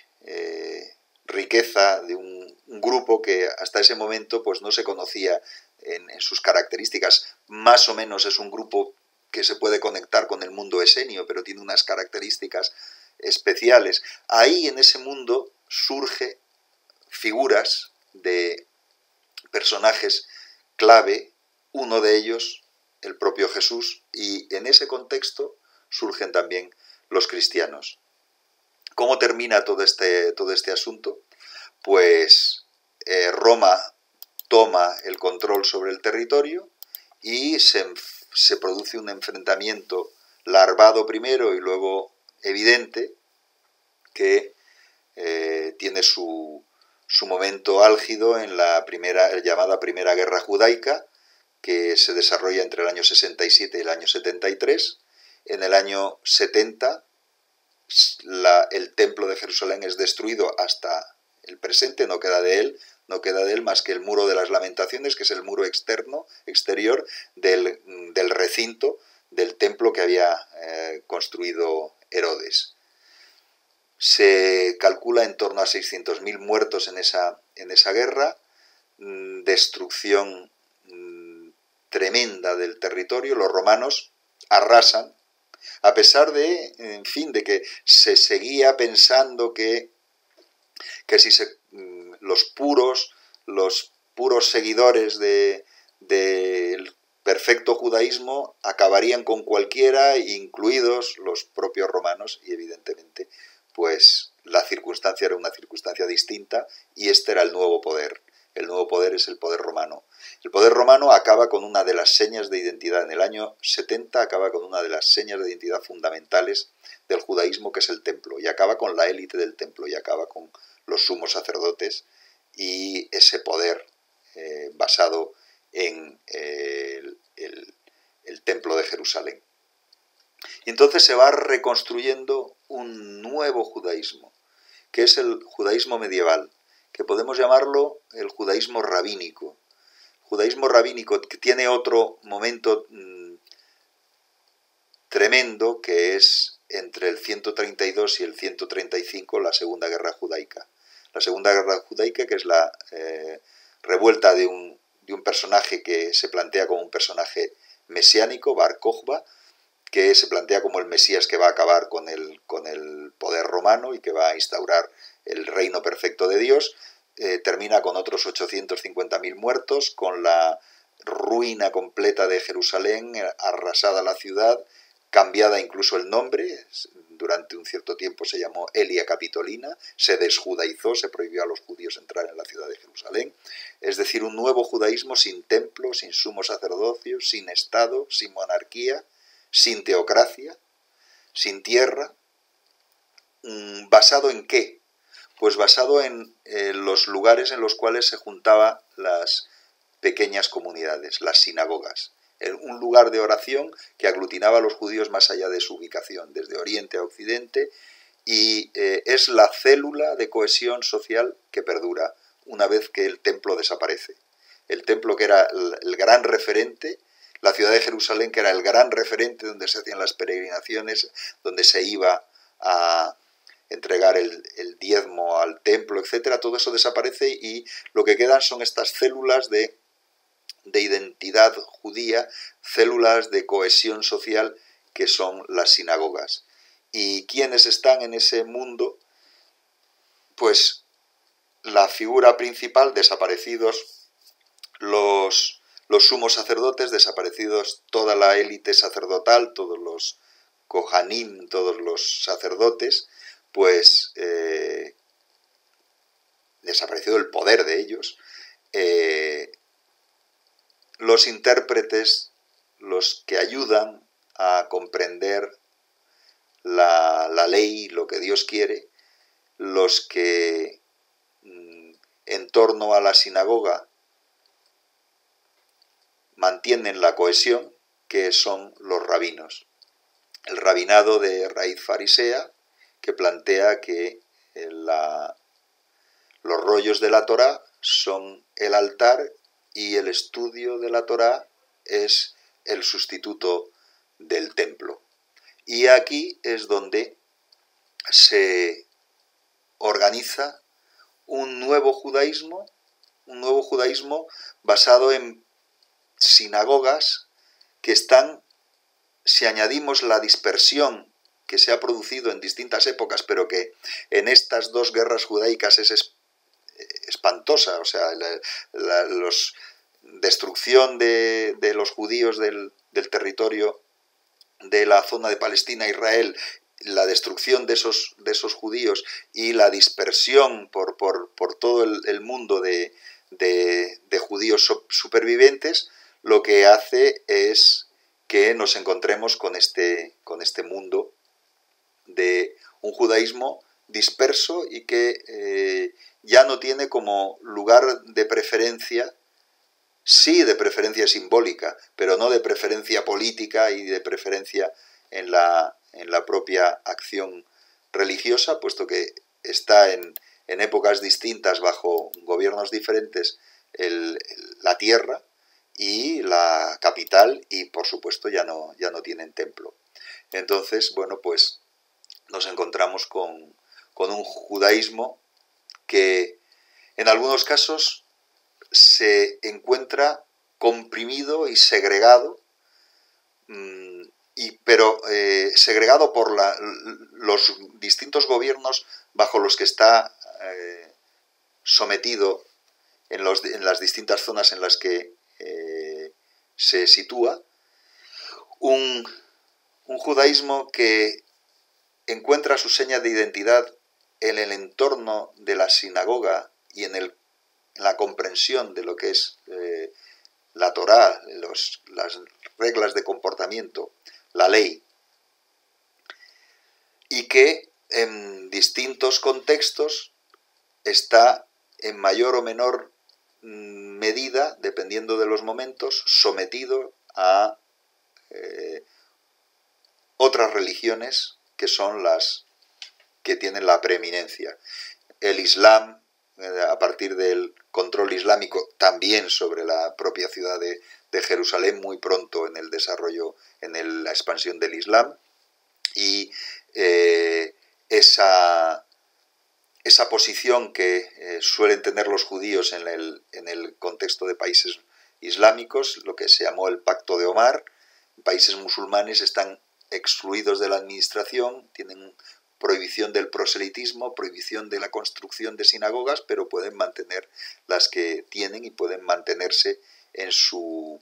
riqueza de un grupo que hasta ese momento pues no se conocía en sus características. Más o menos es un grupo que se puede conectar con el mundo esenio, pero tiene unas características especiales. Ahí en ese mundo surge figuras de personajes clave, uno de ellos el propio Jesús, y en ese contexto surgen también los cristianos. ¿Cómo termina todo este asunto? Pues Roma toma el control sobre el territorio y se produce un enfrentamiento larvado primero y luego evidente que tiene su momento álgido en la llamada Primera Guerra Judaica, que se desarrolla entre el año 67 y el año 73. En el año 70 el templo de Jerusalén es destruido hasta el presente, no queda de él más que el muro de las lamentaciones, que es el muro exterior del recinto del templo que había construido Herodes. Se calcula en torno a 600.000 muertos en esa guerra, destrucción tremenda del territorio. Los romanos arrasan, a pesar de que se seguía pensando que si los puros seguidores del perfecto judaísmo acabarían con cualquiera, incluidos los propios romanos, y evidentemente pues la circunstancia era una circunstancia distinta y este era el nuevo poder. El nuevo poder es el poder romano. El poder romano acaba con una de las señas de identidad. En el año 70 acaba con una de las señas de identidad fundamentales del judaísmo, que es el templo, y acaba con la élite del templo, y acaba con los sumos sacerdotes y ese poder basado en el templo de Jerusalén. Y entonces se va reconstruyendo un nuevo judaísmo, que es el judaísmo medieval, que podemos llamarlo el judaísmo rabínico. Judaísmo rabínico que tiene otro momento tremendo, que es entre el 132 y el 135, la Segunda Guerra Judaica. La Segunda Guerra Judaica, que es la revuelta de un personaje que se plantea como un personaje mesiánico, Bar Kokhba, que se plantea como el Mesías que va a acabar con el poder romano y que va a instaurar el reino perfecto de Dios. Termina con otros 850.000 muertos, con la ruina completa de Jerusalén, arrasada la ciudad, cambiada incluso el nombre. Durante un cierto tiempo se llamó Elia Capitolina, se desjudaizó, se prohibió a los judíos entrar en la ciudad de Jerusalén. Es decir, un nuevo judaísmo sin templo, sin sumo sacerdocio, sin Estado, sin monarquía, sin teocracia, sin tierra. ¿Basado en qué? Pues basado en los lugares en los cuales se juntaban las pequeñas comunidades, las sinagogas. Un lugar de oración que aglutinaba a los judíos más allá de su ubicación, desde Oriente a Occidente, y es la célula de cohesión social que perdura una vez que el templo desaparece. El templo, que era el gran referente, la ciudad de Jerusalén, que era el gran referente donde se hacían las peregrinaciones, donde se iba a entregar el diezmo al templo, etcétera, todo eso desaparece y lo que quedan son estas células de identidad judía, células de cohesión social que son las sinagogas. ¿Y quiénes están en ese mundo? Pues la figura principal, desaparecidos los sumos sacerdotes, desaparecidos toda la élite sacerdotal, todos los kohanim, todos los sacerdotes, pues desaparecido el poder de ellos. Los intérpretes, los que ayudan a comprender la ley, lo que Dios quiere, los que en torno a la sinagoga mantienen la cohesión, que son los rabinos. El rabinado de raíz farisea, que plantea que los rollos de la Torá son el altar y el estudio de la Torá es el sustituto del templo. Y aquí es donde se organiza un nuevo judaísmo basado en sinagogas que están, si añadimos la dispersión que se ha producido en distintas épocas, pero que en estas dos guerras judaicas es espantosa, o sea, la destrucción de los judíos del territorio de la zona de Palestina a Israel, la destrucción de esos judíos y la dispersión por todo el mundo de judíos supervivientes, lo que hace es que nos encontremos con este mundo de un judaísmo disperso y que ya no tiene como lugar de preferencia, sí de preferencia simbólica, pero no de preferencia política y de preferencia en la propia acción religiosa, puesto que está en épocas distintas, bajo gobiernos diferentes, la tierra y la capital, y por supuesto ya no tienen templo. Entonces, bueno, pues nos encontramos con un judaísmo que en algunos casos se encuentra comprimido y segregado, pero segregado por los distintos gobiernos bajo los que está sometido en las distintas zonas en las que se sitúa, un judaísmo que encuentra su seña de identidad en el entorno de la sinagoga y en la comprensión de lo que es la Torá, las reglas de comportamiento, la ley, y que en distintos contextos está en mayor o menor medida, dependiendo de los momentos, sometido a otras religiones que son las que tienen la preeminencia. El Islam, a partir del control islámico también sobre la propia ciudad de Jerusalén, muy pronto en el desarrollo, en la expansión del Islam, y esa posición que suelen tener los judíos en el contexto de países islámicos, lo que se llamó el Pacto de Omar. Países musulmanes están excluidos de la administración, tienen prohibición del proselitismo, prohibición de la construcción de sinagogas, pero pueden mantener las que tienen y pueden mantenerse en sus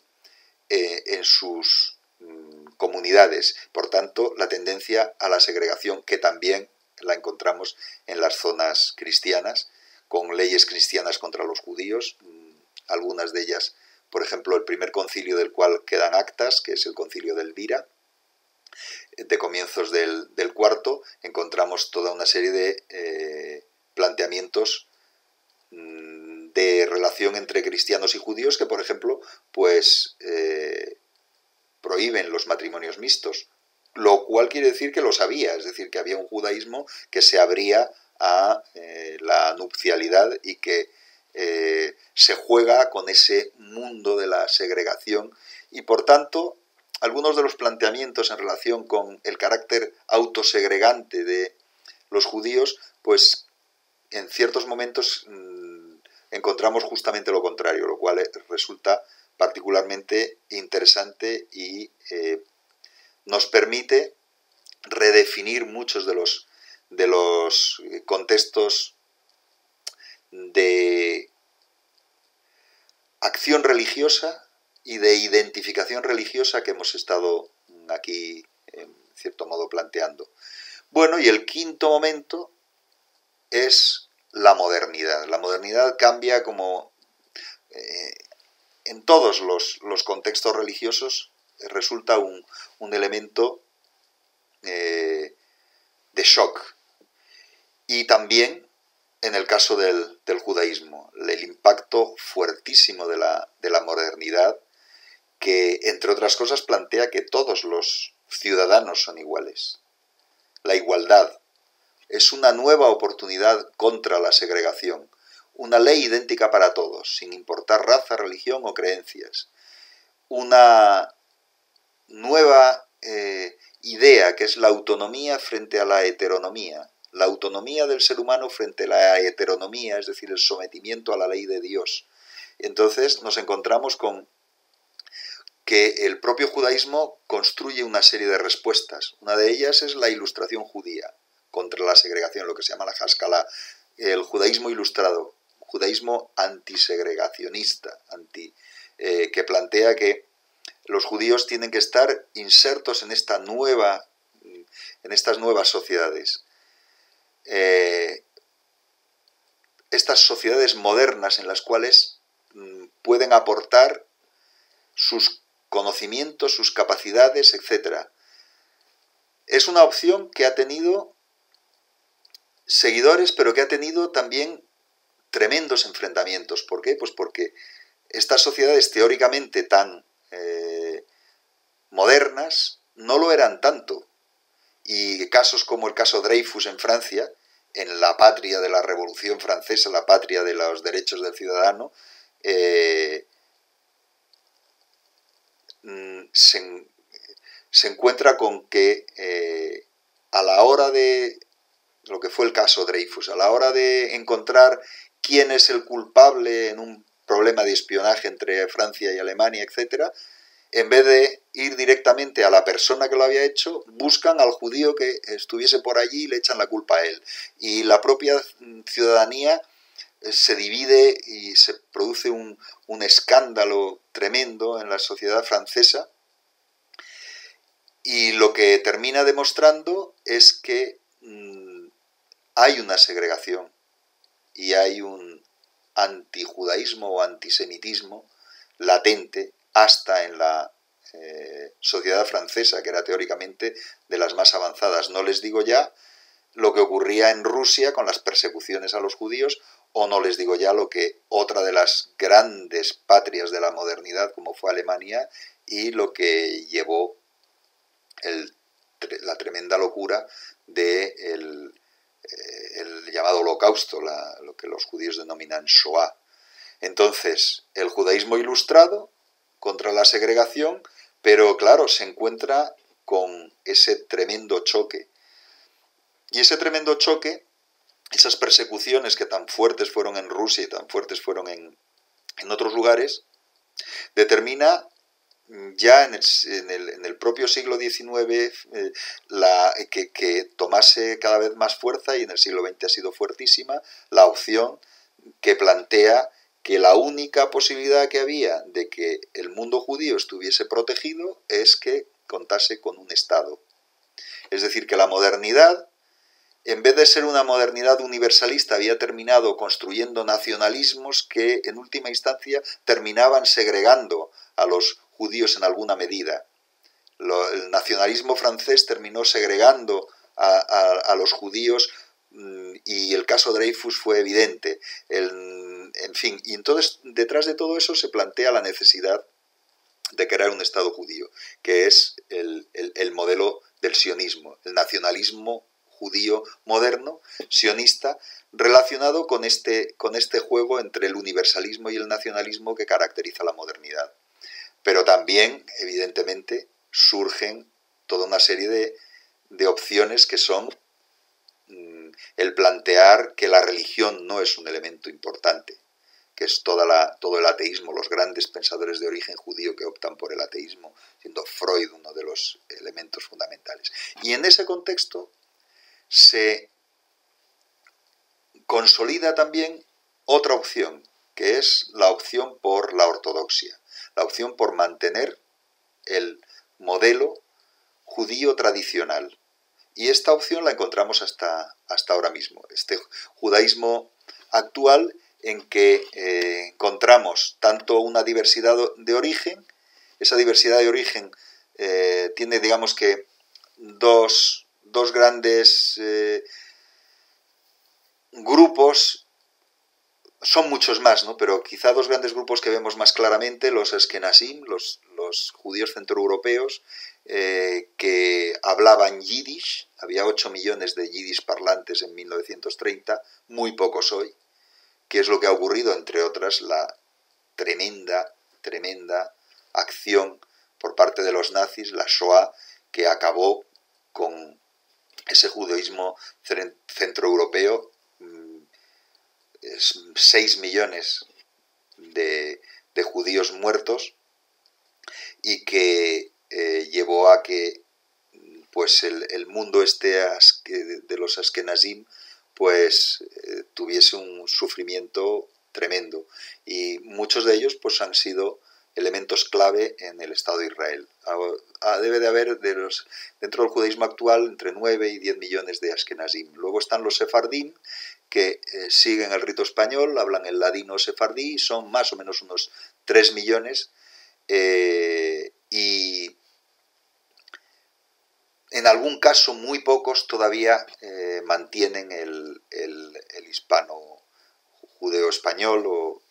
comunidades. Por tanto, la tendencia a la segregación, que también la encontramos en las zonas cristianas, con leyes cristianas contra los judíos, algunas de ellas, por ejemplo, el primer concilio del cual quedan actas, que es el concilio de Elvira, de comienzos del cuarto, encontramos toda una serie de planteamientos de relación entre cristianos y judíos que, por ejemplo, pues prohíben los matrimonios mixtos, lo cual quiere decir que los había, es decir, que había un judaísmo que se abría a la nupcialidad y que se juega con ese mundo de la segregación, y por tanto algunos de los planteamientos en relación con el carácter autosegregante de los judíos, pues en ciertos momentos encontramos justamente lo contrario, lo cual resulta particularmente interesante y nos permite redefinir muchos de los contextos de acción religiosa y de identificación religiosa que hemos estado aquí, en cierto modo, planteando. Bueno, y el quinto momento es la modernidad. La modernidad cambia, como en todos los contextos religiosos, resulta un elemento de shock. Y también en el caso del judaísmo, el impacto fuertísimo de la modernidad, que entre otras cosas plantea que todos los ciudadanos son iguales. La igualdad es una nueva oportunidad contra la segregación, una ley idéntica para todos, sin importar raza, religión o creencias. Una nueva idea que es la autonomía frente a la heteronomía, la autonomía del ser humano frente a la heteronomía, es decir, el sometimiento a la ley de Dios. Entonces nos encontramos con que el propio judaísmo construye una serie de respuestas. Una de ellas es la ilustración judía contra la segregación, lo que se llama la Haskalah, el judaísmo ilustrado, judaísmo antisegregacionista, que plantea que los judíos tienen que estar insertos en estas nuevas sociedades. Estas sociedades modernas en las cuales pueden aportar sus conocimientos, sus capacidades, etc. Es una opción que ha tenido seguidores, pero que ha tenido también tremendos enfrentamientos. ¿Por qué? Pues porque estas sociedades teóricamente tan modernas no lo eran tanto. Y casos como el caso Dreyfus en Francia, en la patria de la Revolución Francesa, la patria de los derechos del ciudadano, se encuentra con que a la hora de lo que fue el caso Dreyfus, a la hora de encontrar quién es el culpable en un problema de espionaje entre Francia y Alemania, etc., en vez de ir directamente a la persona que lo había hecho, buscan al judío que estuviese por allí y le echan la culpa a él. Y la propia ciudadanía se divide y se produce un escándalo tremendo en la sociedad francesa. Y lo que termina demostrando es que hay una segregación y hay un antijudaísmo o antisemitismo latente hasta en la sociedad francesa, que era teóricamente de las más avanzadas. No les digo ya lo que ocurría en Rusia con las persecuciones a los judíos, o no les digo ya lo que otra de las grandes patrias de la modernidad, como fue Alemania, y lo que llevó la tremenda locura del el llamado Holocausto, lo que los judíos denominan Shoah. Entonces, el judaísmo ilustrado contra la segregación, pero claro, se encuentra con ese tremendo choque. Y ese tremendo choque, esas persecuciones que tan fuertes fueron en Rusia y tan fuertes fueron en otros lugares, determina ya en el propio siglo XIX que tomase cada vez más fuerza, y en el siglo XX ha sido fuertísima, la opción que plantea que la única posibilidad que había de que el mundo judío estuviese protegido es que contase con un Estado. Es decir, que la modernidad, en vez de ser una modernidad universalista, había terminado construyendo nacionalismos que en última instancia terminaban segregando a los judíos en alguna medida. El nacionalismo francés terminó segregando a los judíos, y el caso Dreyfus fue evidente. En fin, y entonces detrás de todo eso se plantea la necesidad de crear un Estado judío, que es el modelo del sionismo, el nacionalismo judío moderno, sionista, relacionado con este juego entre el universalismo y el nacionalismo que caracteriza la modernidad. Pero también, evidentemente, surgen toda una serie de opciones que son el plantear que la religión no es un elemento importante, que es todo el ateísmo, los grandes pensadores de origen judío que optan por el ateísmo, siendo Freud uno de los elementos fundamentales. Y en ese contexto se consolida también otra opción, que es la opción por la ortodoxia, la opción por mantener el modelo judío tradicional. Y esta opción la encontramos hasta ahora mismo. Este judaísmo actual en que encontramos tanto una diversidad de origen, esa diversidad de origen tiene, digamos que, dos grandes grupos, son muchos más, ¿no? Pero quizá dos grandes grupos que vemos más claramente, los Ashkenazim, los judíos centroeuropeos, que hablaban yiddish. Había 8 millones de yiddish parlantes en 1930, muy pocos hoy. ¿Qué es lo que ha ocurrido? Entre otras, la tremenda acción por parte de los nazis, la Shoah, que acabó con ese judaísmo centroeuropeo. 6 millones de judíos muertos, y que llevó a que pues el mundo de los Ashkenazim pues tuviese un sufrimiento tremendo, y muchos de ellos pues han sido elementos clave en el Estado de Israel. Debe de haber dentro del judaísmo actual entre 9 y 10 millones de Ashkenazim. Luego están los Sefardim, que siguen el rito español, hablan el ladino sefardí, son más o menos unos 3 millones, y en algún caso muy pocos todavía mantienen el hispano judeo español o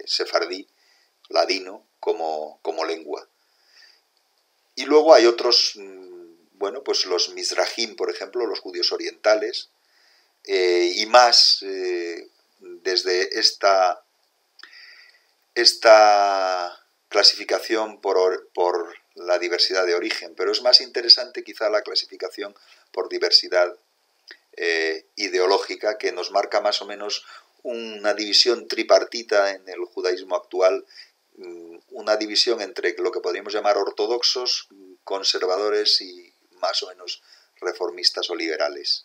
sefardí, ladino, como lengua. Y luego hay otros, bueno, pues los mizrahim, por ejemplo, los judíos orientales, y más desde esta clasificación por la diversidad de origen, pero es más interesante quizá la clasificación por diversidad ideológica, que nos marca más o menos una división tripartita en el judaísmo actual, una división entre lo que podríamos llamar ortodoxos, conservadores y más o menos reformistas o liberales.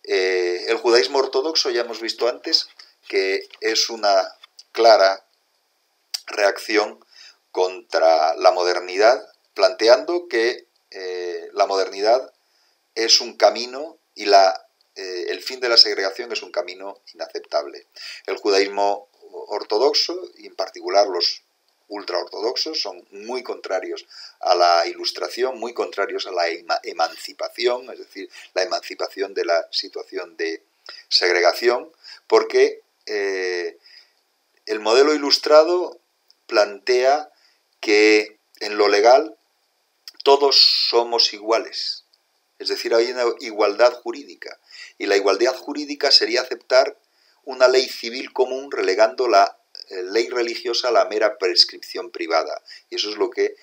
El judaísmo ortodoxo, ya hemos visto antes, que es una clara reacción contra la modernidad, planteando que la modernidad es un camino y el fin de la segregación es un camino inaceptable. El judaísmo ortodoxo, y en particular los ultraortodoxos, son muy contrarios a la ilustración, muy contrarios a la emancipación, es decir, la emancipación de la situación de segregación, porque el modelo ilustrado plantea que en lo legal todos somos iguales, es decir, hay una igualdad jurídica, y la igualdad jurídica sería aceptar una ley civil común relegando la ley religiosa a la mera prescripción privada, y eso es lo que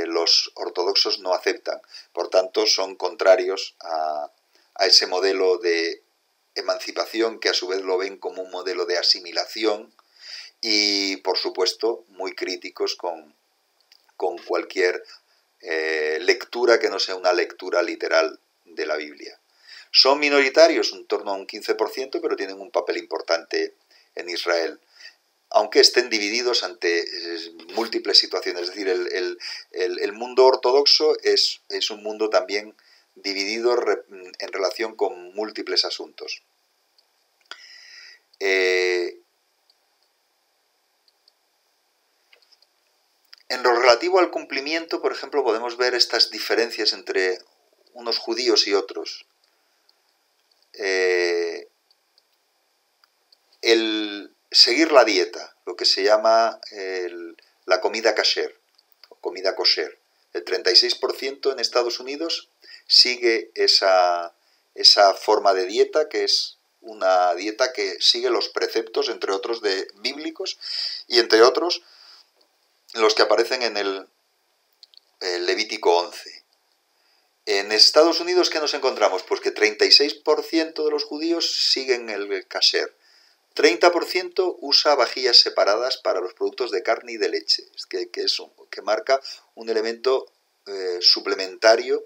los ortodoxos no aceptan. Por tanto, son contrarios a ese modelo de emancipación, que a su vez lo ven como un modelo de asimilación, y por supuesto muy críticos con cualquier lectura que no sea una lectura literal de la Biblia. Son minoritarios, en torno a un 15%, pero tienen un papel importante en Israel, aunque estén divididos ante múltiples situaciones. Es decir, el mundo ortodoxo es un mundo también dividido en relación con múltiples asuntos. En lo relativo al cumplimiento, por ejemplo, podemos ver estas diferencias entre unos judíos y otros. El seguir la dieta, lo que se llama la comida kasher, o comida kosher. El 36% en Estados Unidos sigue esa forma de dieta, que es una dieta que sigue los preceptos, entre otros, bíblicos, y entre otros los que aparecen en el Levítico 11. En Estados Unidos, ¿qué nos encontramos? Pues que 36% de los judíos siguen el kasher. 30% usa vajillas separadas para los productos de carne y de leche, que marca un elemento suplementario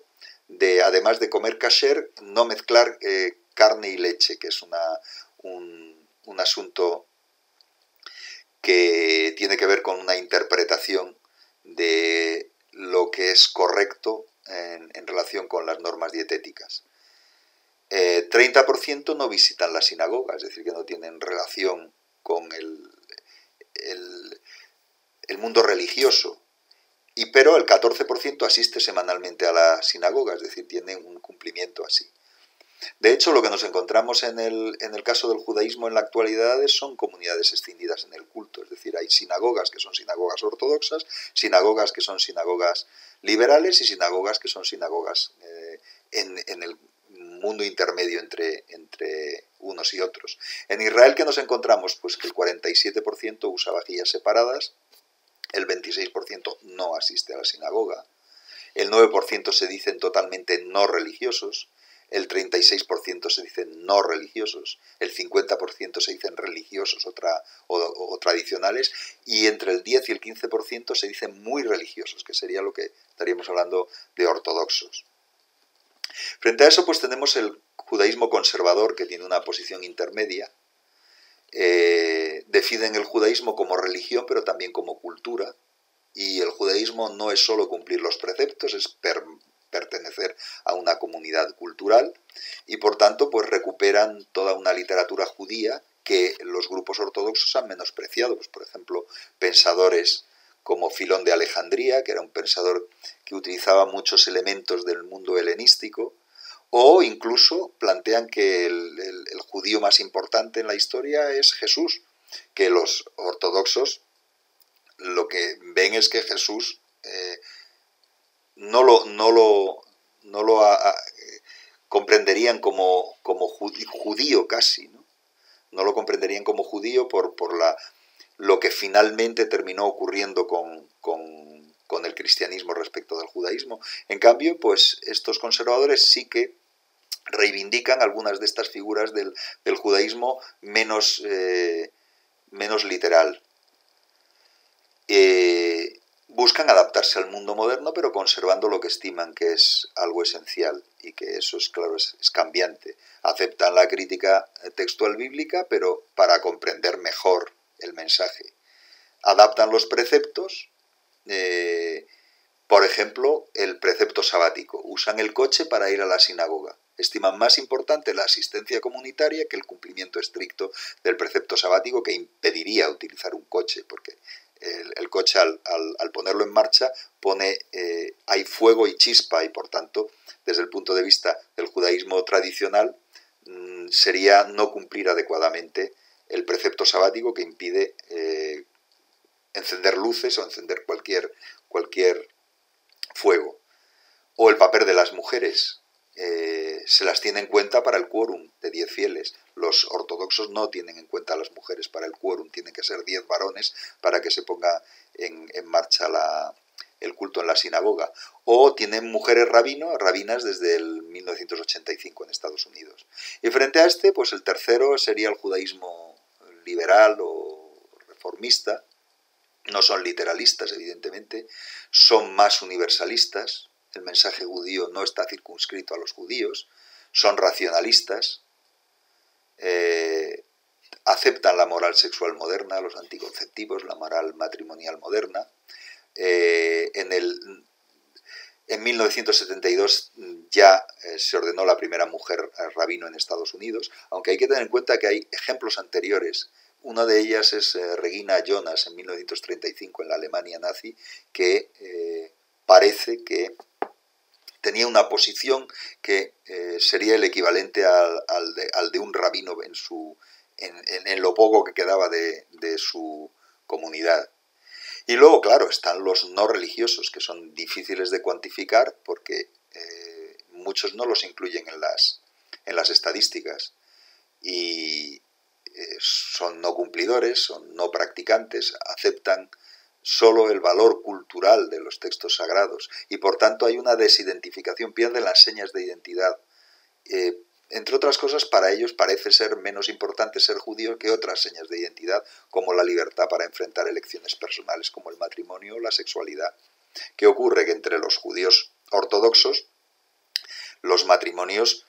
de, además de comer kasher, no mezclar carne y leche, que es un asunto que tiene que ver con una interpretación de lo que es correcto en relación con las normas dietéticas. 30% no visitan la sinagoga, es decir, que no tienen relación con el mundo religioso, pero el 14% asiste semanalmente a la sinagoga, es decir, tienen un cumplimiento así. De hecho, lo que nos encontramos en el caso del judaísmo en la actualidad son comunidades escindidas en el culto. Es decir, hay sinagogas que son sinagogas ortodoxas, sinagogas que son sinagogas liberales y sinagogas que son sinagogas en el mundo intermedio entre unos y otros. En Israel, ¿qué nos encontramos? Pues que el 47% usa vajillas separadas, el 26% no asiste a la sinagoga, el 9% se dicen totalmente no religiosos, el 36% se dicen no religiosos, el 50% se dicen religiosos o tradicionales, y entre el 10 y el 15% se dicen muy religiosos, que sería lo que estaríamos hablando de ortodoxos. Frente a eso, pues tenemos el judaísmo conservador, que tiene una posición intermedia. Definen el judaísmo como religión, pero también como cultura, y el judaísmo no es solo cumplir los preceptos, es pertenecer a una comunidad cultural, y por tanto pues recuperan toda una literatura judía que los grupos ortodoxos han menospreciado. Pues, por ejemplo, pensadores como Filón de Alejandría, que era un pensador que utilizaba muchos elementos del mundo helenístico, o incluso plantean que el judío más importante en la historia es Jesús, que los ortodoxos lo que ven es que Jesús no lo comprenderían como judío casi, ¿no? No lo comprenderían como judío por lo que finalmente terminó ocurriendo con el cristianismo respecto del judaísmo. En cambio, pues estos conservadores sí que reivindican algunas de estas figuras del judaísmo menos literal. Buscan adaptarse al mundo moderno, pero conservando lo que estiman que es algo esencial, y que eso es claro, es cambiante. Aceptan la crítica textual bíblica, pero para comprender mejor el mensaje. Adaptan los preceptos, por ejemplo, el precepto sabático. Usan el coche para ir a la sinagoga. Estiman más importante la asistencia comunitaria que el cumplimiento estricto del precepto sabático, que impediría utilizar un coche, porque el coche al ponerlo en marcha hay fuego y chispa, y por tanto, desde el punto de vista del judaísmo tradicional, sería no cumplir adecuadamente el precepto sabático, que impide encender luces o encender cualquier fuego. O el papel de las mujeres. Se las tiene en cuenta para el quórum de 10 fieles. Los ortodoxos no tienen en cuenta a las mujeres para el quórum, tienen que ser 10 varones para que se ponga en marcha el culto en la sinagoga. O tienen mujeres rabinas desde el 1985 en Estados Unidos. Y frente a este, pues el tercero sería el judaísmo liberal o reformista. No son literalistas, evidentemente, son más universalistas. El mensaje judío no está circunscrito a los judíos, son racionalistas, aceptan la moral sexual moderna, los anticonceptivos, la moral matrimonial moderna. En 1972 ya se ordenó la primera mujer rabino en Estados Unidos, aunque hay que tener en cuenta que hay ejemplos anteriores. Una de ellas es Regina Jonas en 1935 en la Alemania nazi, que parece que tenía una posición que sería el equivalente al de un rabino en lo poco que quedaba de su comunidad. Y luego, claro, están los no religiosos, que son difíciles de cuantificar porque muchos no los incluyen en las estadísticas, y son no cumplidores, son no practicantes, aceptan solo el valor cultural de los textos sagrados, y por tanto hay una desidentificación, pierden las señas de identidad. Entre otras cosas, para ellos parece ser menos importante ser judío que otras señas de identidad, como la libertad para enfrentar elecciones personales como el matrimonio o la sexualidad. ¿Qué ocurre? Que entre los judíos ortodoxos los matrimonios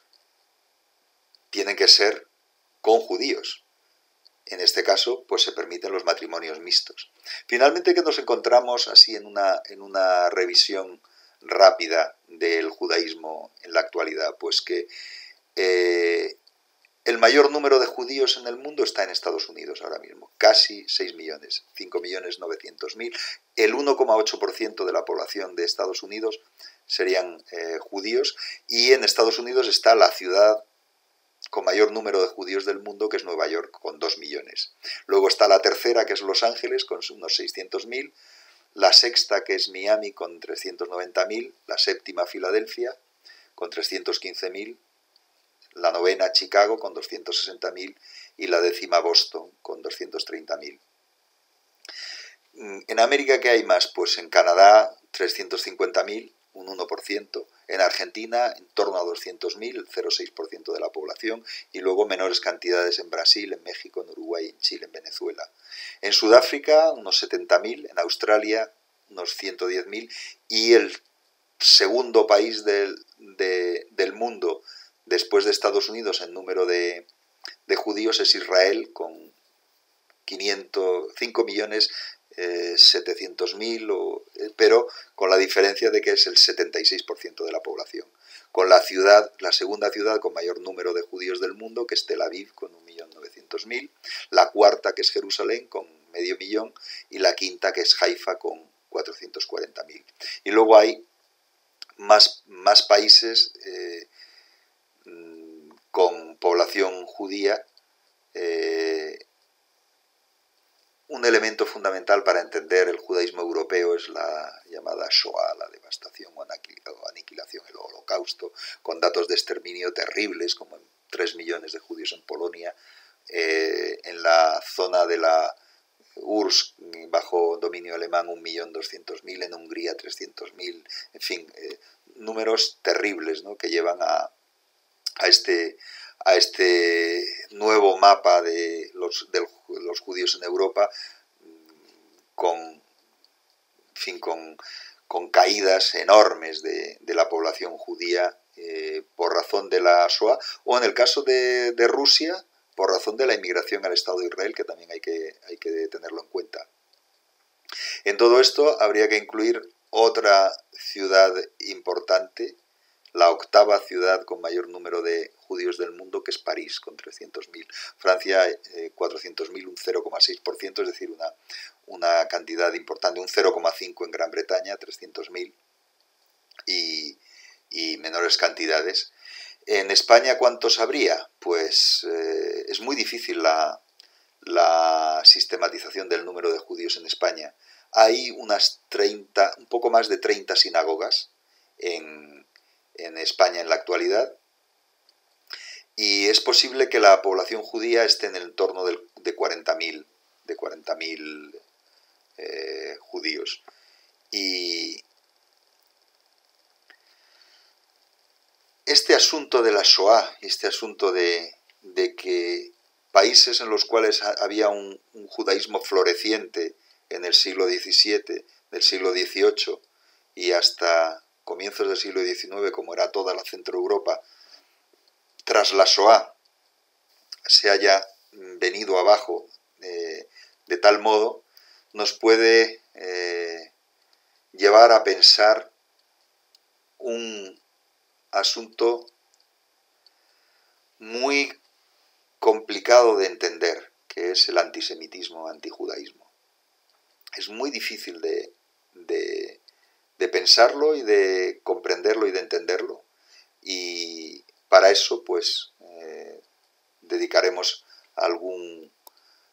tienen que ser con judíos. En este caso, pues se permiten los matrimonios mixtos. Finalmente, ¿qué nos encontramos así en una revisión rápida del judaísmo en la actualidad? Pues que el mayor número de judíos en el mundo está en Estados Unidos ahora mismo, casi 6 millones, 5.900.000. El 1,8% de la población de Estados Unidos serían judíos, y en Estados Unidos está la ciudad con mayor número de judíos del mundo, que es Nueva York, con 2 millones. Luego está la tercera, que es Los Ángeles, con unos 600.000. La sexta, que es Miami, con 390.000. La séptima, Filadelfia, con 315.000. La novena, Chicago, con 260.000. Y la décima, Boston, con 230.000. En América, ¿qué hay más? Pues en Canadá, 350.000, un 1%. En Argentina, en torno a 200.000, el 0,6% de la población. Y luego menores cantidades en Brasil, en México, en Uruguay, en Chile, en Venezuela. En Sudáfrica, unos 70.000. En Australia, unos 110.000. Y el segundo país del mundo, después de Estados Unidos, en número de judíos, es Israel, con 5.700.000, pero con la diferencia de que es el 76% de la población. Con la segunda ciudad con mayor número de judíos del mundo, que es Tel Aviv, con 1.900.000, la cuarta, que es Jerusalén, con 500.000, y la quinta, que es Haifa, con 440.000. Y luego hay más países con población judía. Un elemento fundamental para entender el judaísmo europeo es la llamada Shoah, la devastación o aniquilación, el holocausto, con datos de exterminio terribles, como 3 millones de judíos en Polonia, en la zona de la URSS, bajo dominio alemán, 1.200.000, en Hungría 300.000, en fin, números terribles, ¿no?, que llevan a este nuevo mapa de los judíos en Europa, con caídas enormes de la población judía por razón de la Shoah, o en el caso de Rusia, por razón de la inmigración al Estado de Israel, que también hay que tenerlo en cuenta. En todo esto habría que incluir otra ciudad importante, la octava ciudad con mayor número de judíos del mundo, que es París, con 300.000. Francia, 400.000, un 0,6%, es decir, una cantidad importante, un 0,5% en Gran Bretaña, 300.000, y menores cantidades. En España, ¿cuántos habría? Pues es muy difícil la sistematización del número de judíos en España. Hay unas 30, un poco más de 30 sinagogas en España en la actualidad, y es posible que la población judía esté en el entorno de 40.000 judíos. Y este asunto de la Shoah, este asunto de que países en los cuales había un judaísmo floreciente en el siglo XVII, del siglo XVIII y hasta comienzos del siglo XIX, como era toda la Centro Europa, tras la Shoah se haya venido abajo de tal modo, nos puede llevar a pensar un asunto muy complicado de entender, que es el antisemitismo, antijudaísmo. Es muy difícil de pensarlo y de comprenderlo y de entenderlo, y para eso pues dedicaremos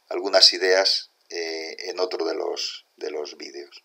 algunas ideas en otro de los vídeos.